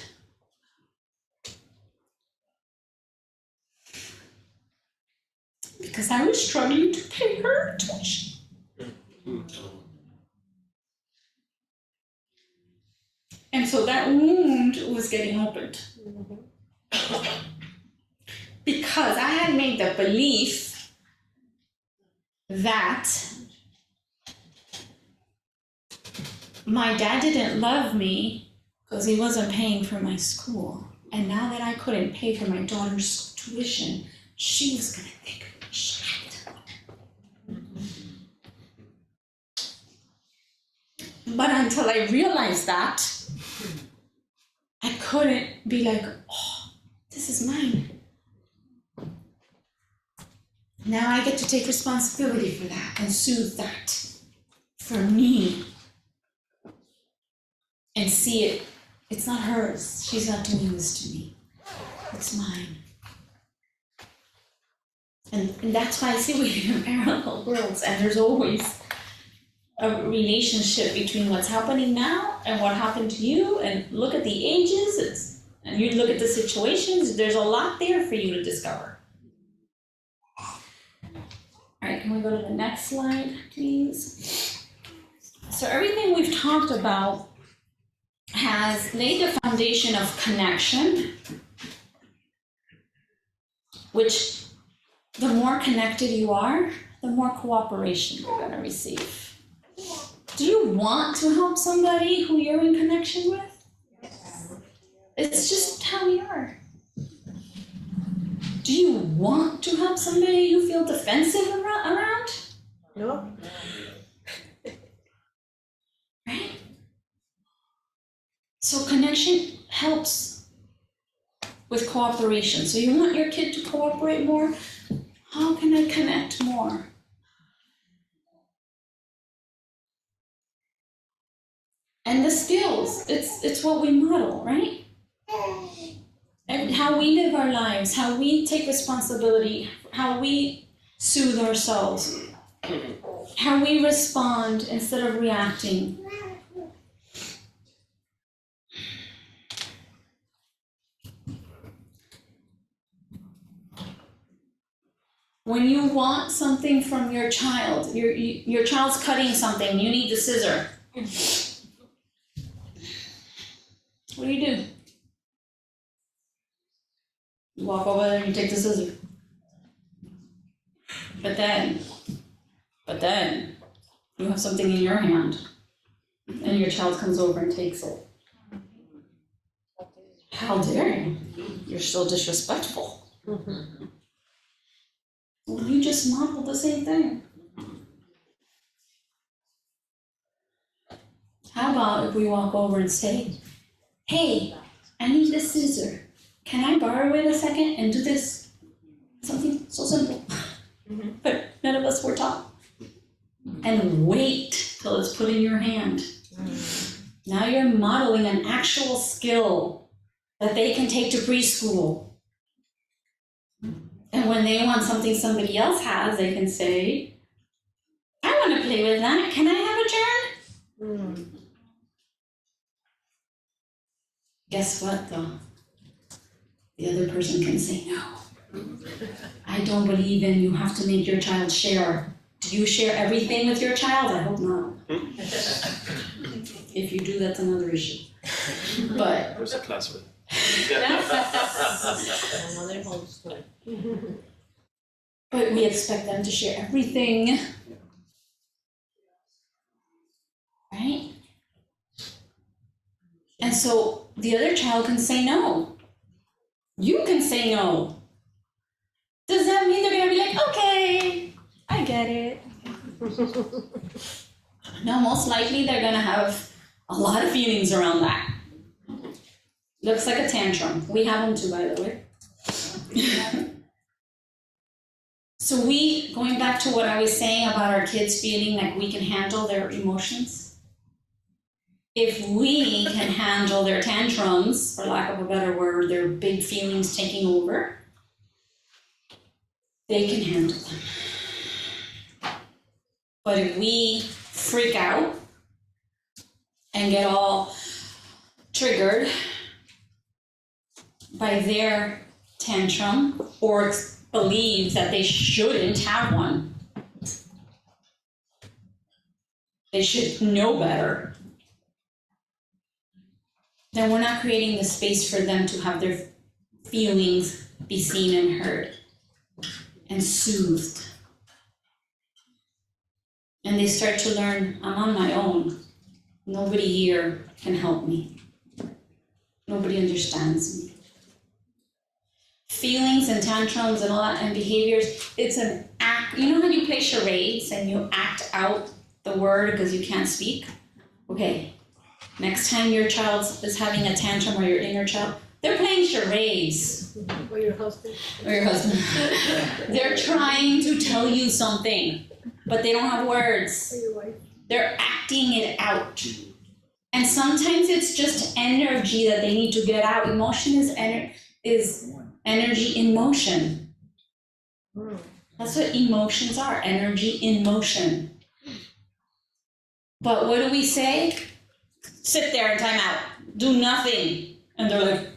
Speaker 2: Because I was struggling to pay her tuition. And so that wound was getting opened. Because I had made the belief that my dad didn't love me because he wasn't paying for my school. And now that I couldn't pay for my daughter's tuition, she was gonna think shit. But until I realized that, I couldn't be like, oh, this is mine. Now I get to take responsibility for that and soothe that for me. And see it's not hers. She's not doing this to me. It's mine. And that's why I say we live in parallel worlds, and there's always a relationship between what's happening now and what happened to you, and look at the ages, and you look at the situations, there's a lot there for you to discover. All right, can we go to the next slide, please? So everything we've talked about has laid the foundation of connection, which the more connected you are, the more cooperation you're gonna receive. Do you want to help somebody who you're in connection with? It's just how we are. Do you want to help somebody you feel defensive around?
Speaker 4: No.
Speaker 2: Right? So connection helps with cooperation. So you want your kid to cooperate more? How can I connect more? And the skills, it's what we model, right? And how we live our lives, how we take responsibility, how we soothe ourselves, how we respond instead of reacting. When you want something from your child, your child's cutting something, you need the scissor. What do? You walk over there and you take the scissor. But then, you have something in your hand, and your child comes over and takes it. How dare you? You're so disrespectful. Well, you just modeled the same thing. How about if we walk over and say, hey, I need this scissor. Can I borrow it a second and do this? Something so simple. But none of us were taught. And wait till it's put in your hand. Now you're modeling an actual skill that they can take to preschool. And when they want something somebody else has, they can say, I want to play with that. Can I have a turn? Guess what, though? The other person can say no. I don't believe in you have to make your child share. Do you share everything with your child? I hope not. If you do, that's another issue. But
Speaker 14: Where's the class with?
Speaker 4: Another whole story.
Speaker 2: But we expect them to share everything. Right? And so the other child can say no. You can say no. Does that mean they're gonna be like, okay, I get it? No, most likely they're gonna have a lot of feelings around that. Looks like a tantrum. We have them too, by the way. So going back to what I was saying about our kids feeling like we can handle their emotions. If we can handle their tantrums, for lack of a better word, their big feelings taking over, they can handle them. But if we freak out and get all triggered by their tantrum or believe that they shouldn't have one, they should know better, then we're not creating the space for them to have their feelings be seen and heard and soothed. And they start to learn, I'm on my own. Nobody here can help me. Nobody understands me. Feelings and tantrums and all that and behaviors, it's an act. You know how you play charades and you act out the word because you can't speak? Okay, next time your child is having a tantrum or your inner child, they're playing charades.
Speaker 4: Or your husband.
Speaker 2: Or your husband. They're trying to tell you something, but they don't have words.
Speaker 4: Or your wife.
Speaker 2: They're acting it out. And sometimes it's just energy that they need to get out. Emotion is energy in motion. That's what emotions are, energy in motion. But what do we say? Sit there and time out, do nothing. And they're like,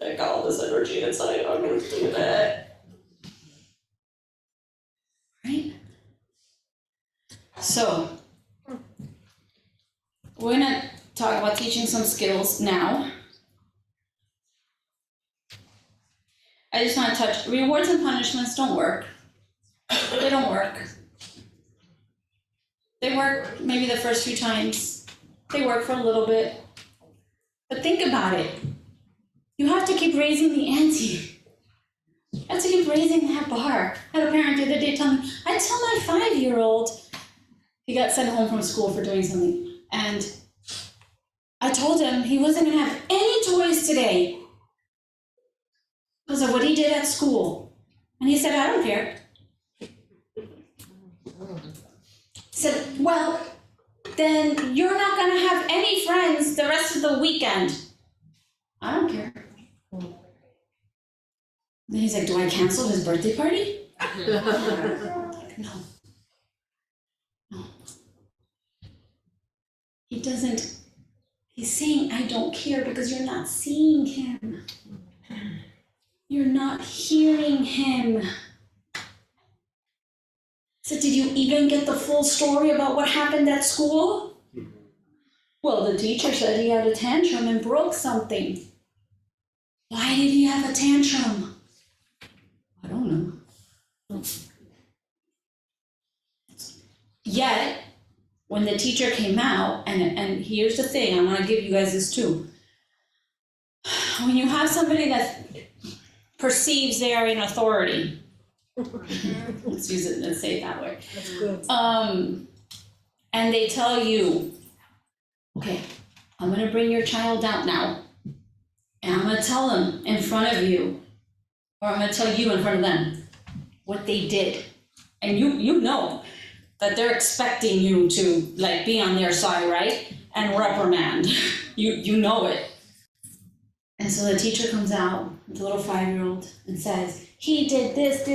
Speaker 2: I got all this energy inside, I'm gonna do that. Right? So, we're gonna talk about teaching some skills now. I just want to touch, rewards and punishments don't work. They don't work. They work maybe the first few times. They work for a little bit. But think about it. You have to keep raising the ante. You have to keep raising that bar. I had a parent the other day tell me, I tell my 5-year-old, he got sent home from school for doing something, and I told him he wasn't gonna have any toys today because of what he did at school. And he said, I don't care. He said, well, then you're not gonna have any friends the rest of the weekend. I don't care. Then he's like, do I cancel his birthday party? No. No. He doesn't, he's saying, I don't care because you're not seeing him. You're not hearing him. So did you even get the full story about what happened at school? Well, the teacher said he had a tantrum and broke something. Why did he have a tantrum? I don't know. Yet, when the teacher came out, and here's the thing, I want to give you guys this too. When you have somebody that perceives they are in authority, let's use it, let's say it that way.
Speaker 4: That's good.
Speaker 2: And they tell you, okay, I'm gonna bring your child out now, and I'm gonna tell them in front of you, or I'm gonna tell you in front of them what they did. And you know that they're expecting you to like be on their side, right? And reprimand. You know it. And so the teacher comes out with the little 5-year-old and says, he did this.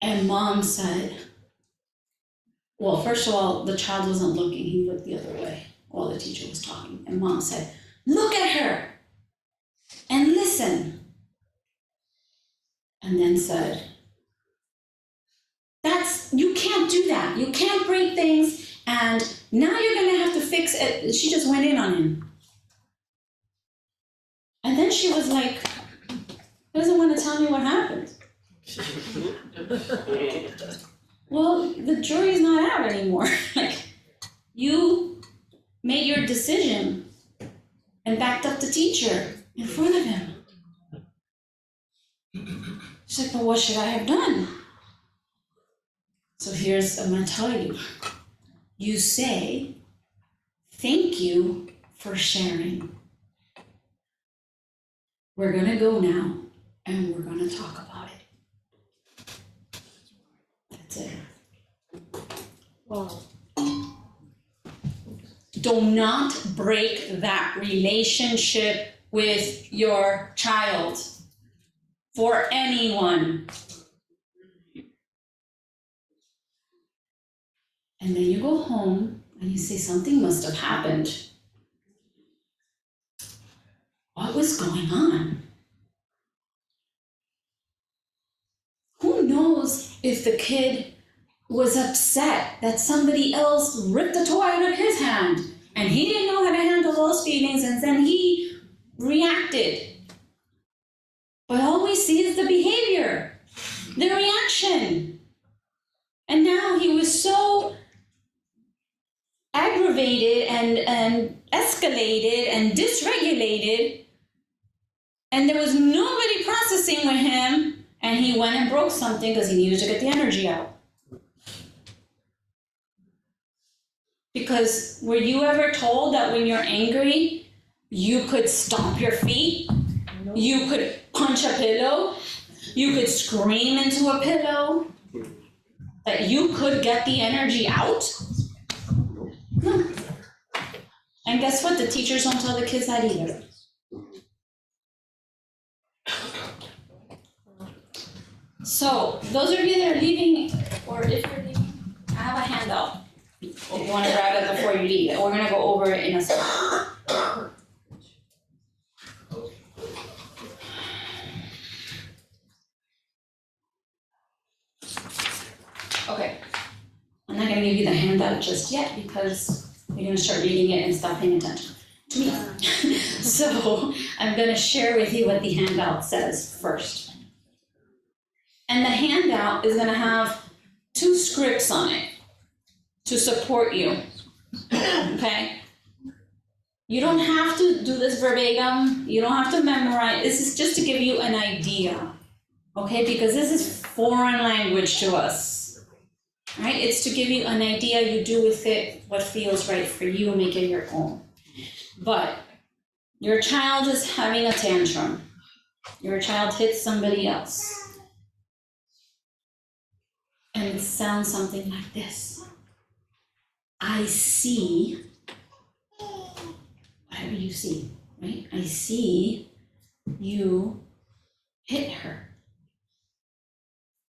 Speaker 2: And mom said, well, first of all, the child wasn't looking, he looked the other way while the teacher was talking. And mom said, look at her and listen. And then said, you can't do that. You can't break things, and now you're gonna have to fix it. She just went in on him. And then she was like, doesn't want to tell me what happened. Well, the jury's not out anymore. Like, you made your decision and backed up the teacher in front of him. She's like, but what should I have done? So I'm gonna tell you. You say, thank you for sharing. We're gonna go now and we're gonna talk about it. That's it.
Speaker 4: Wow.
Speaker 2: Do not break that relationship with your child for anyone. And then you go home and you say, something must have happened. What was going on? Who knows if the kid was upset that somebody else ripped the toy out of his hand and he didn't know how to handle those feelings, and then he reacted. But all we see is the behavior, the reaction. And now he was so aggravated and escalated and dysregulated, and there was nobody processing with him, and he went and broke something because he needed to get the energy out. Because were you ever told that when you're angry, you could stomp your feet, you could punch a pillow, you could scream into a pillow, that you could get the energy out? No. And guess what? The teachers don't tell the kids that either. So, those of you that are leaving, or if you're leaving, I have a handout. If you wanna grab it before you leave, we're gonna go over it in a second. Okay, I'm not gonna give you the handout just yet because you're gonna start reading it and stop paying attention to me. So, I'm gonna share with you what the handout says first. And the handout is gonna have 2 scripts on it to support you, okay? You don't have to do this verbatim, you don't have to memorize, this is just to give you an idea, okay? Because this is foreign language to us, right? It's to give you an idea, you do with it what feels right for you, make it your own. But your child is having a tantrum, your child hits somebody else. And it sounds something like this. I see, whatever you see, right? I see you hit her.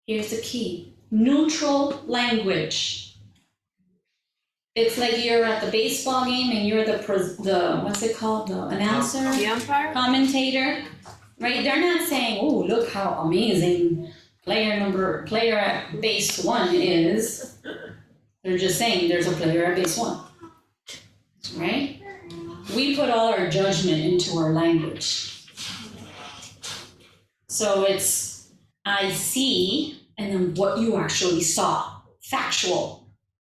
Speaker 2: Here's the key, neutral language. It's like you're at the baseball game and you're the what's it called, the announcer?
Speaker 4: The umpire?
Speaker 2: Commentator, right? They're not saying, oh, look how amazing player at base 1 is. They're just saying there's a player at base 1, right? We put all our judgment into our language. So it's, I see, and then what you actually saw. Factual,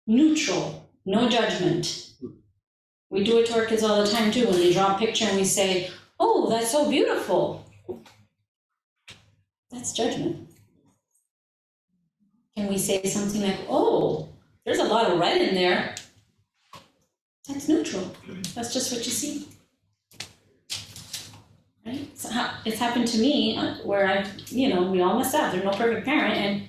Speaker 2: neutral, no judgment. We do it to our kids all the time too, when they draw a picture and we say, oh, that's so beautiful. That's judgment. Can we say something like, oh, there's a lot of red in there? That's neutral. That's just what you see. Right? It's happened to me where we all mess up. There's no perfect parent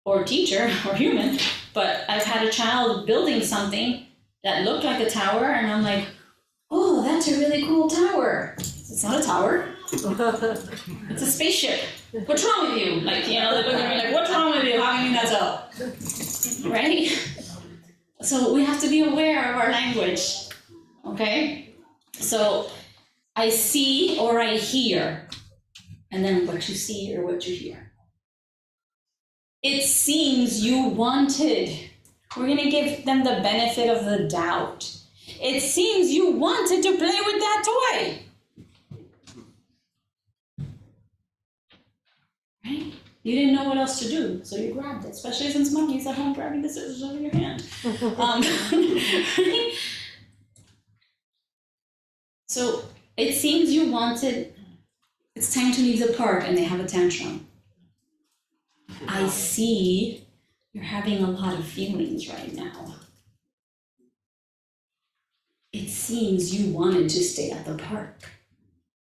Speaker 2: or teacher or human, but I've had a child building something that looked like a tower, and I'm like, oh, that's a really cool tower. It's not a tower. It's a spaceship. What's wrong with you? They look at me like, what's wrong with you? How can you not tell? Right? So we have to be aware of our language, okay? So I see or I hear, and then what you see or what you hear. It seems you wanted. We're gonna give them the benefit of the doubt. It seems you wanted to play with that toy. Right? You didn't know what else to do, so you grabbed it, especially since mommy's at home grabbing the scissors out of your hand. Right? So it seems you wanted, it's time to leave the park, and they have a tantrum. I see you're having a lot of feelings right now. It seems you wanted to stay at the park.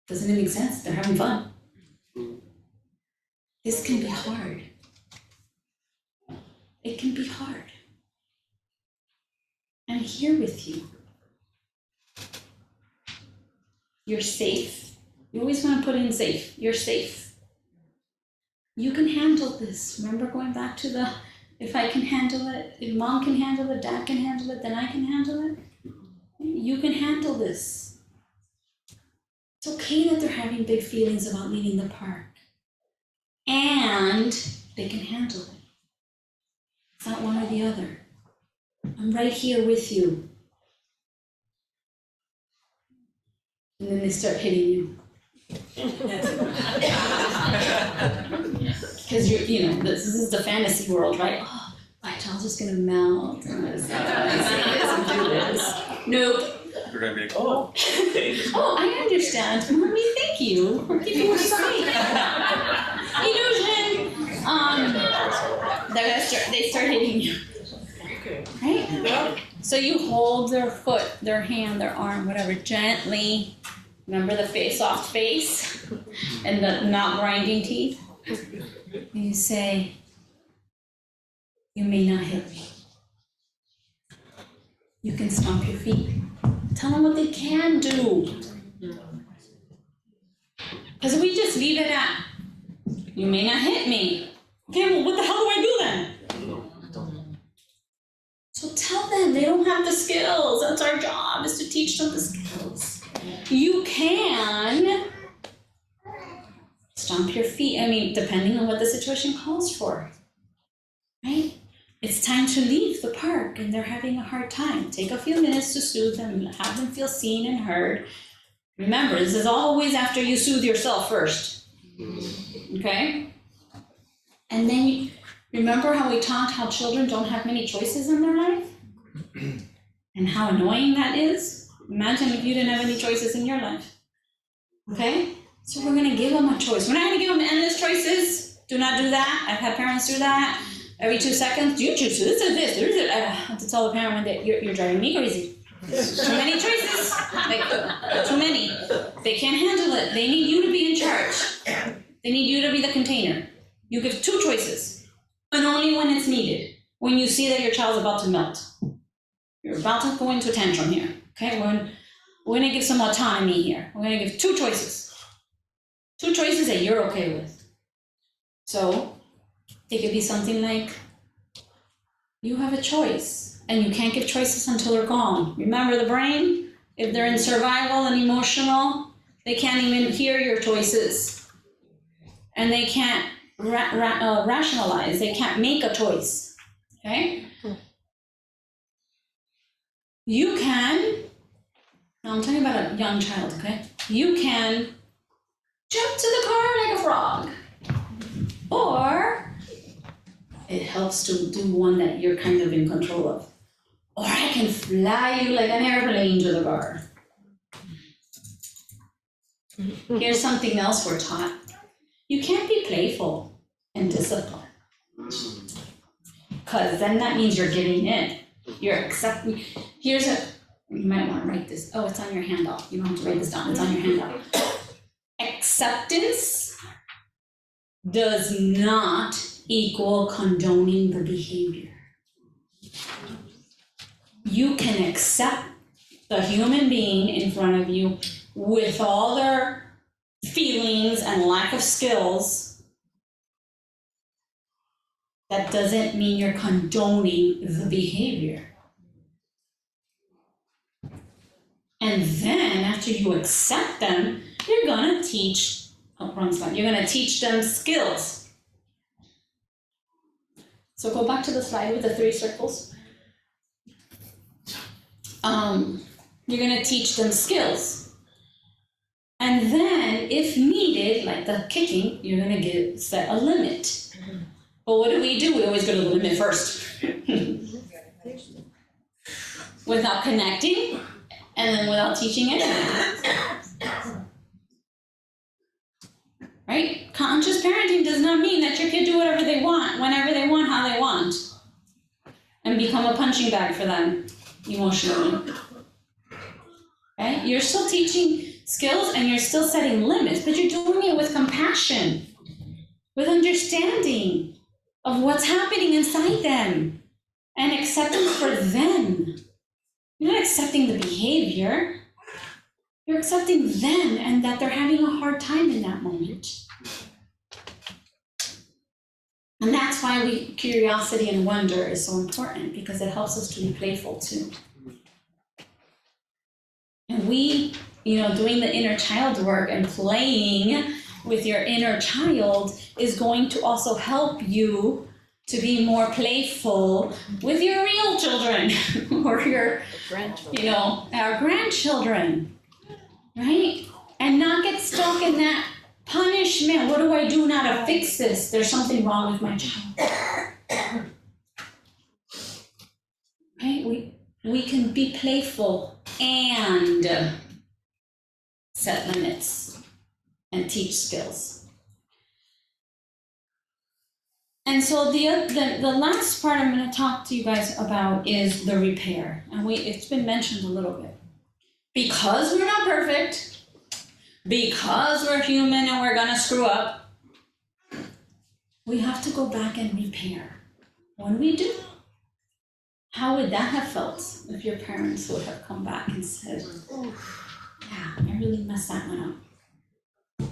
Speaker 2: Doesn't it make sense? They're having fun. This can be hard. It can be hard. I'm here with you. You're safe. You always want to put in safe. You're safe. You can handle this. Remember going back to the, if I can handle it, if mom can handle it, dad can handle it, then I can handle it. You can handle this. It's okay that they're having big feelings about leaving the park. And they can handle it. It's not one or the other. I'm right here with you. And then they start hitting you. Because this is the fantasy world, right? Oh, my child's just gonna melt and do this. Nope.
Speaker 14: You're gonna be like, oh.
Speaker 2: Oh, I understand. Mommy, thank you for keeping me safe. Illusion. They start hitting you. Right? So you hold their foot, their hand, their arm, whatever, gently. Remember the soft face and the not grinding teeth? And you say, you may not hit me. You can stomp your feet. Tell them what they can do. Because we just leave it at, You may not hit me. Okay, well, what the hell do I do then? So tell them they don't have the skills. That's our job, is to teach them the skills. You can stomp your feet. I mean, depending on what the situation calls for, right? It's time to leave the park and they're having a hard time. Take a few minutes to soothe them, have them feel seen and heard. Remember, this is always after you soothe yourself first, okay? And then remember how we talked how children don't have many choices in their life? And how annoying that is? Imagine if you didn't have any choices in your life, okay? So we're gonna give them a choice. We're not gonna give them endless choices. Do not do that. I've had parents do that. Every 2 seconds, you choose this or this. I have to tell the parent one day, you're driving me crazy. Too many choices, like too many. They can't handle it. They need you to be in charge. They need you to be the container. You give 2 choices, and only when it's needed. When you see that your child's about to melt. You're about to go into a tantrum here, okay? We're gonna give some autonomy here. We're gonna give 2 choices. 2 choices that you're okay with. So, it could be something like, you have a choice. And you can't give choices until they're gone. Remember the brain? If they're in survival and emotional, they can't even hear your choices. And they can't rationalize. They can't make a choice, okay? You can, now I'm talking about a young child, okay? You can jump to the car like a frog. Or it helps to do one that you're kind of in control of. Or I can fly you like an airplane to the car. Here's something else we're taught. You can't be playful and disciplined. Because then that means you're giving in. You're accepting. You might want to write this. Oh, it's on your handout. You don't have to write this down. It's on your handout. Acceptance does not equal condoning the behavior. You can accept the human being in front of you with all their feelings and lack of skills. That doesn't mean you're condoning the behavior. And then after you accept them, you're gonna teach, you're gonna teach them skills. So go back to the slide with the 3 circles. You're gonna teach them skills. And then, if needed, like the kicking, you're gonna set a limit. But what do? We always go to the limit first. Without connecting, and then without teaching anything. Right? Conscious parenting does not mean that your kid do whatever they want, whenever they want, how they want. And become a punching bag for them. Emotionally. Okay? You're still teaching skills and you're still setting limits, but you're doing it with compassion, with understanding of what's happening inside them, and acceptance for them. You're not accepting the behavior, you're accepting them and that they're having a hard time in that moment. And that's why curiosity and wonder is so important, because it helps us to be playful too. And doing the inner child work and playing with your inner child is going to also help you to be more playful with your real children or your grandchildren. Our grandchildren, right? And not get stuck in that punishment. What do I do now to fix this? There's something wrong with my child. Right? We can be playful and set limits and teach skills. And so the last part I'm going to talk to you guys about is the repair. And it's been mentioned a little bit. Because we're not perfect, because we're human and we're going to screw up, we have to go back and repair. When we do, how would that have felt if your parents would have come back and said, oh, yeah, I really messed that one up.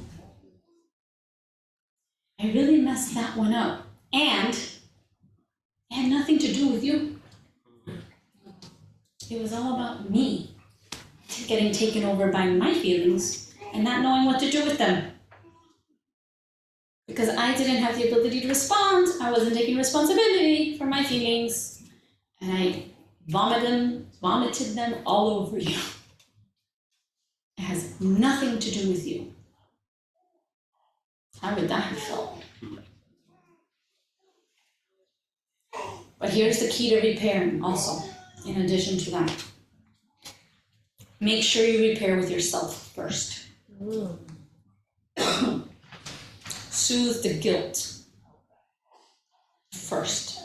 Speaker 2: I I really messed that one up. And it had nothing to do with you. It was all about me getting taken over by my feelings and not knowing what to do with them. Because I didn't have the ability to respond. I wasn't taking responsibility for my feelings. And I vomited them all over you. It has nothing to do with you. How would that have felt? But here's the key to repairing also, in addition to that. Make sure you repair with yourself first. Soothe the guilt first.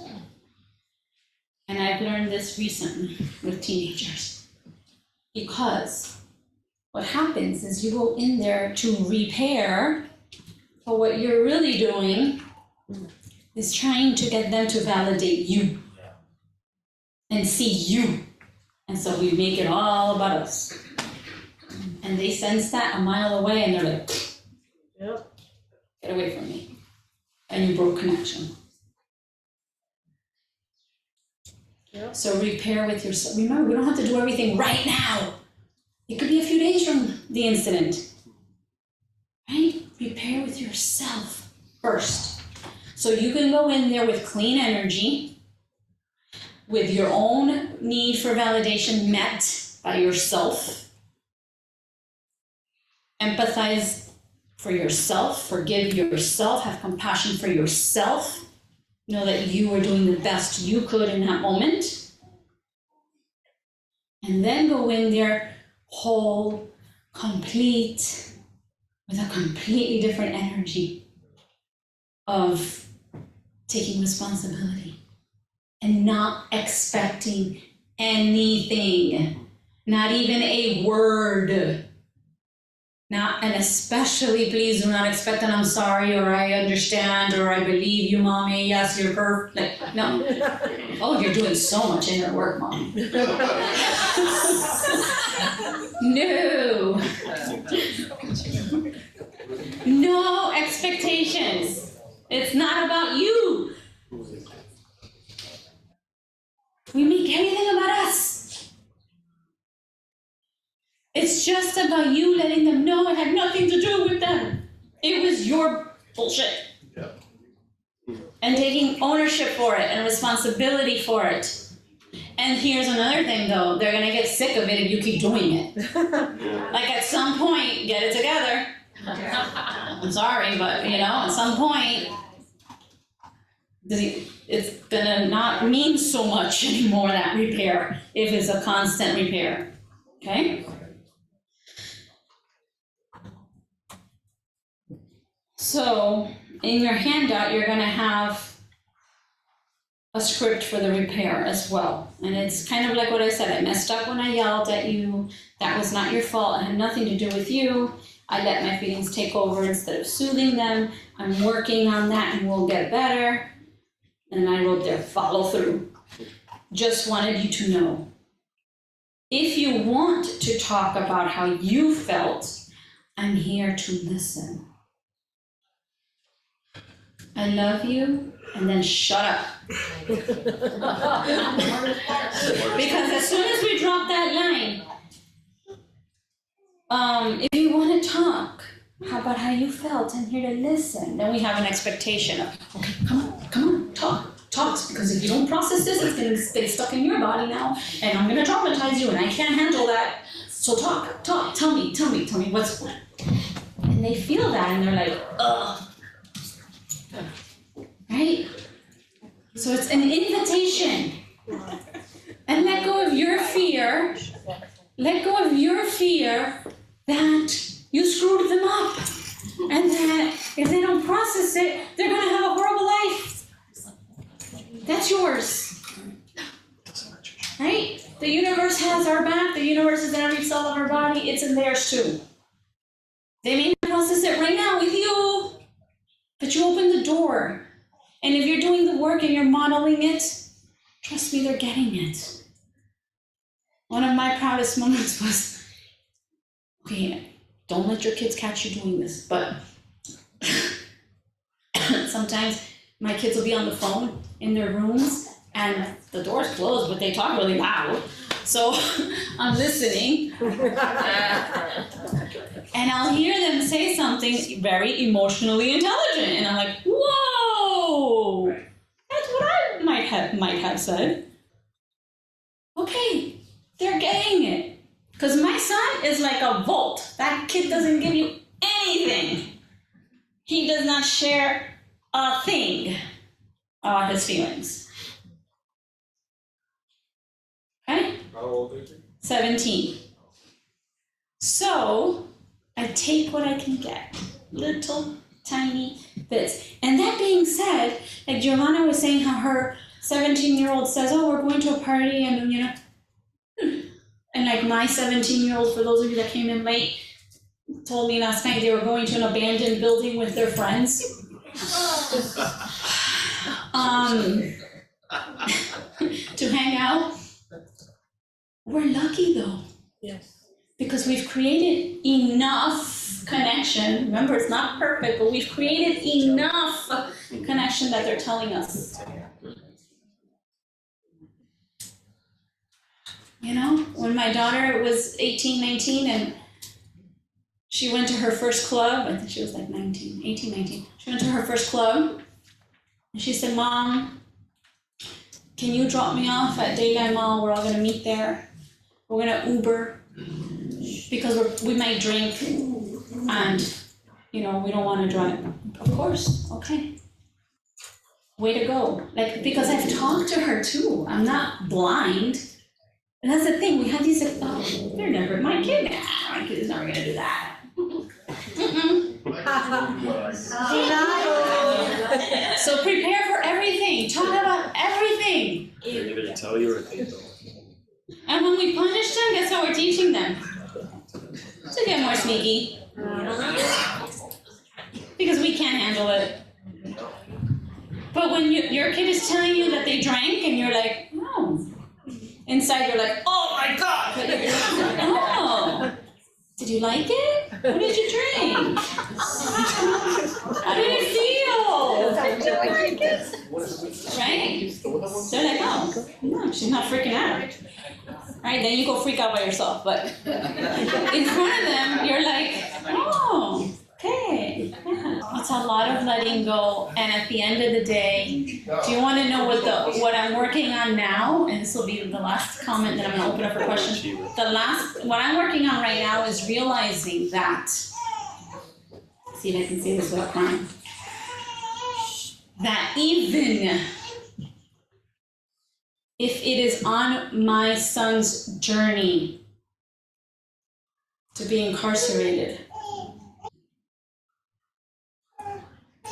Speaker 2: And I've learned this recently with teenagers. Because what happens is you go in there to repair, but what you're really doing is trying to get them to validate you and see you. And so we make it all about us. And they sense that a mile away and they're like,
Speaker 4: Yep.
Speaker 2: get away from me. And you broke connection.
Speaker 4: Yep.
Speaker 2: So repair with yourself. Remember, we don't have to do everything right now. It could be a few days from the incident. Right? Repair with yourself first. So you can go in there with clean energy, with your own need for validation met by yourself. Empathize for yourself, forgive yourself, have compassion for yourself. Know that you were doing the best you could in that moment. And then go in there whole, complete, with a completely different energy of taking responsibility and not expecting anything, not even a word. Not, and especially, please do not expect an I'm sorry, or I understand, or I believe you, mommy, yes, you're perfect. No. Oh, you're doing so much inner work, mommy. No. No expectations. It's not about you. We make everything about us. It's just about you letting them know it had nothing to do with them. It was your bullshit.
Speaker 10: Yeah.
Speaker 2: And taking ownership for it and responsibility for it. And here's another thing though, they're gonna get sick of it if you keep doing it. Like at some point, get it together. I'm sorry, but at some point, it's gonna not mean so much anymore, that repair, if it's a constant repair, okay? So, in your handout, you're gonna have a script for the repair as well. And it's kind of like what I said, I messed up when I yelled at you, that was not your fault, it had nothing to do with you. I let my feelings take over instead of soothing them. I'm working on that and we'll get better. And I wrote there, follow through. Just wanted you to know. If you want to talk about how you felt, I'm here to listen. I love you, and then shut up. Because as soon as we drop that line, if you want to talk, how about how you felt? I'm here to listen. Then we have an expectation of, okay, come on, talk. Because if you don't process this, it's going to stay stuck in your body now, and I'm going to traumatize you, and I can't handle that. So talk, tell me what's going on. And they feel that, and they're like, ugh. Right? So it's an invitation. And let go of your fear. Let go of your fear that you screwed them up. And that if they don't process it, they're going to have a horrible life. That's yours. Right? The universe has our back. The universe is in every cell of our body. It's in theirs too. They may not process it right now with you, but you open the door. And if you're doing the work and you're modeling it, trust me, they're getting it. One of my proudest moments was, okay, don't let your kids catch you doing this, but sometimes my kids will be on the phone in their rooms and the door's closed, but they talk really loud. So I'm listening. And I'll hear them say something very emotionally intelligent. And I'm like, whoa, that's what I might have said. Okay, they're getting it. Because my son is like a vault. That kid doesn't give you anything. He does not share a thing about his feelings. Okay?
Speaker 6: How old is he?
Speaker 2: 17. So, I take what I can get. Little, tiny bits. And that being said, like Giovanna was saying how her 17-year-old says, oh, we're going to a party, and you know, and like my 17-year-old, for those of you that came in late, told me last night they were going to an abandoned building with their friends. To hang out. We're lucky though.
Speaker 4: Yes.
Speaker 2: Because we've created enough connection. Remember, it's not perfect, but we've created enough connection that they're telling us. You know, when my daughter was 18, 19, and she went to her first club, I think she was like 19, 18, 19. She went to her first club, and she said, Mom, can you drop me off at Daylight Mall? We're all gonna meet there. We're gonna Uber, because we might drink, and, you know, we don't wanna drive. Of course, okay. Way to go. Like, because I've talked to her too. I'm not blind. And that's the thing, we have these, like, oh, they're never, my kid is never gonna do that. So prepare for everything, talk about everything.
Speaker 14: They're either gonna tell you or they don't.
Speaker 2: And when we punish them, guess what we're teaching them? To get more sneaky. Because we can't handle it. But when your kid is telling you that they drank and you're like, no. Inside you're like, oh my God! But you're like, oh, did you like it? What did you drink? How did it feel? Right? They're like, oh, no, she's not freaking out. Right? Then you go freak out by yourself. But in front of them, you're like, oh, okay. Yeah. It's a lot of letting go. And at the end of the day, do you want to know what I'm working on now? And this will be the last comment that I'm going to open up for questions. What I'm working on right now is realizing that, see if I can say this without crying, that even if it is on my son's journey to be incarcerated,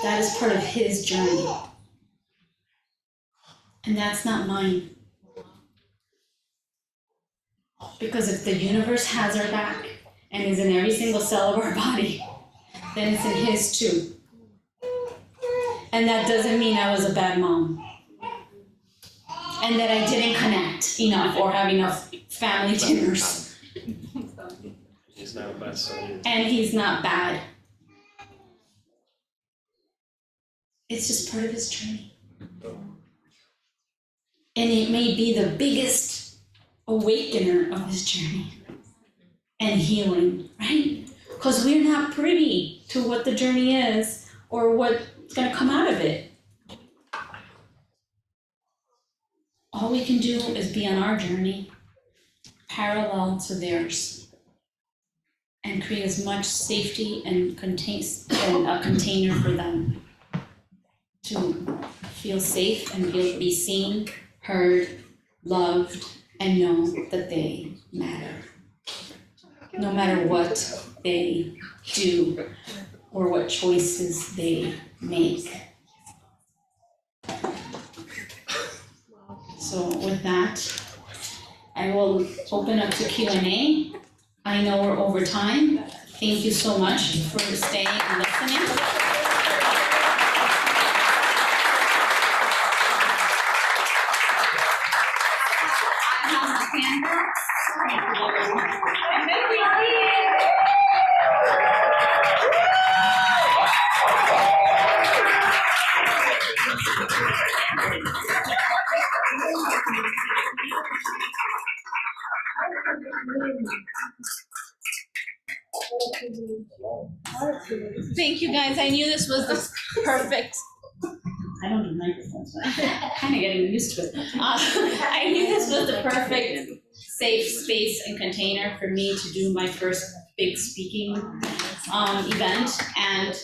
Speaker 2: that is part of his journey. And that's not mine. Because if the universe has our back and is in every single cell of our body, then it's in his too. And that doesn't mean I was a bad mom. And that I didn't connect enough or have enough family dinners.
Speaker 14: He's not a bad son.
Speaker 2: And he's not bad. It's just part of his journey. And it may be the biggest awakener of his journey and healing, right? Because we're not privy to what the journey is or what's going to come out of it. All we can do is be on our journey parallel to theirs and create as much safety and a container for them to feel safe and be seen, heard, loved, and know that they matter. No matter what they do or what choices they make. So with that, I will open up to Q&A. I know we're over time. Thank you so much for staying and listening. Thank you, guys. I knew this was the perfect. I don't do microphones, but I'm kind of getting used to it. I knew this was the perfect safe space and container for me to do my first big speaking event. And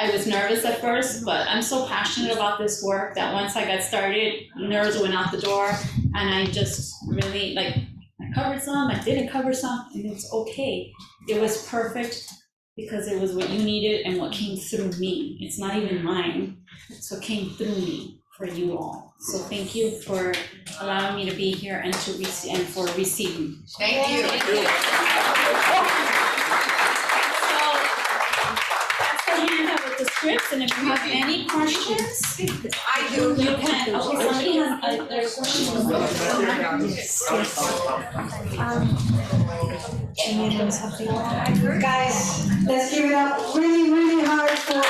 Speaker 2: I was nervous at first, but I'm so passionate about this work that once I got started, nerves went out the door, and I just really, like, I covered some, I didn't cover some, and it's okay. It was perfect because it was what you needed and what came through me. It's not even mine, so it came through me for you all. So thank you for allowing me to be here and to and for receiving.
Speaker 13: Thank you.
Speaker 2: Thank you. With the scripts, and if you have any questions,
Speaker 13: I do.
Speaker 2: you can. Okay, somebody has their questions.
Speaker 1: Guys, let's give it up really, really hard for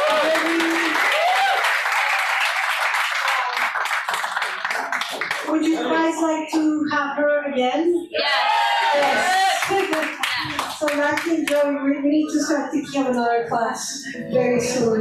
Speaker 1: Barby. Would you guys like to have her again? Yes. So Rocky and Joe, we need to start thinking of another class very soon.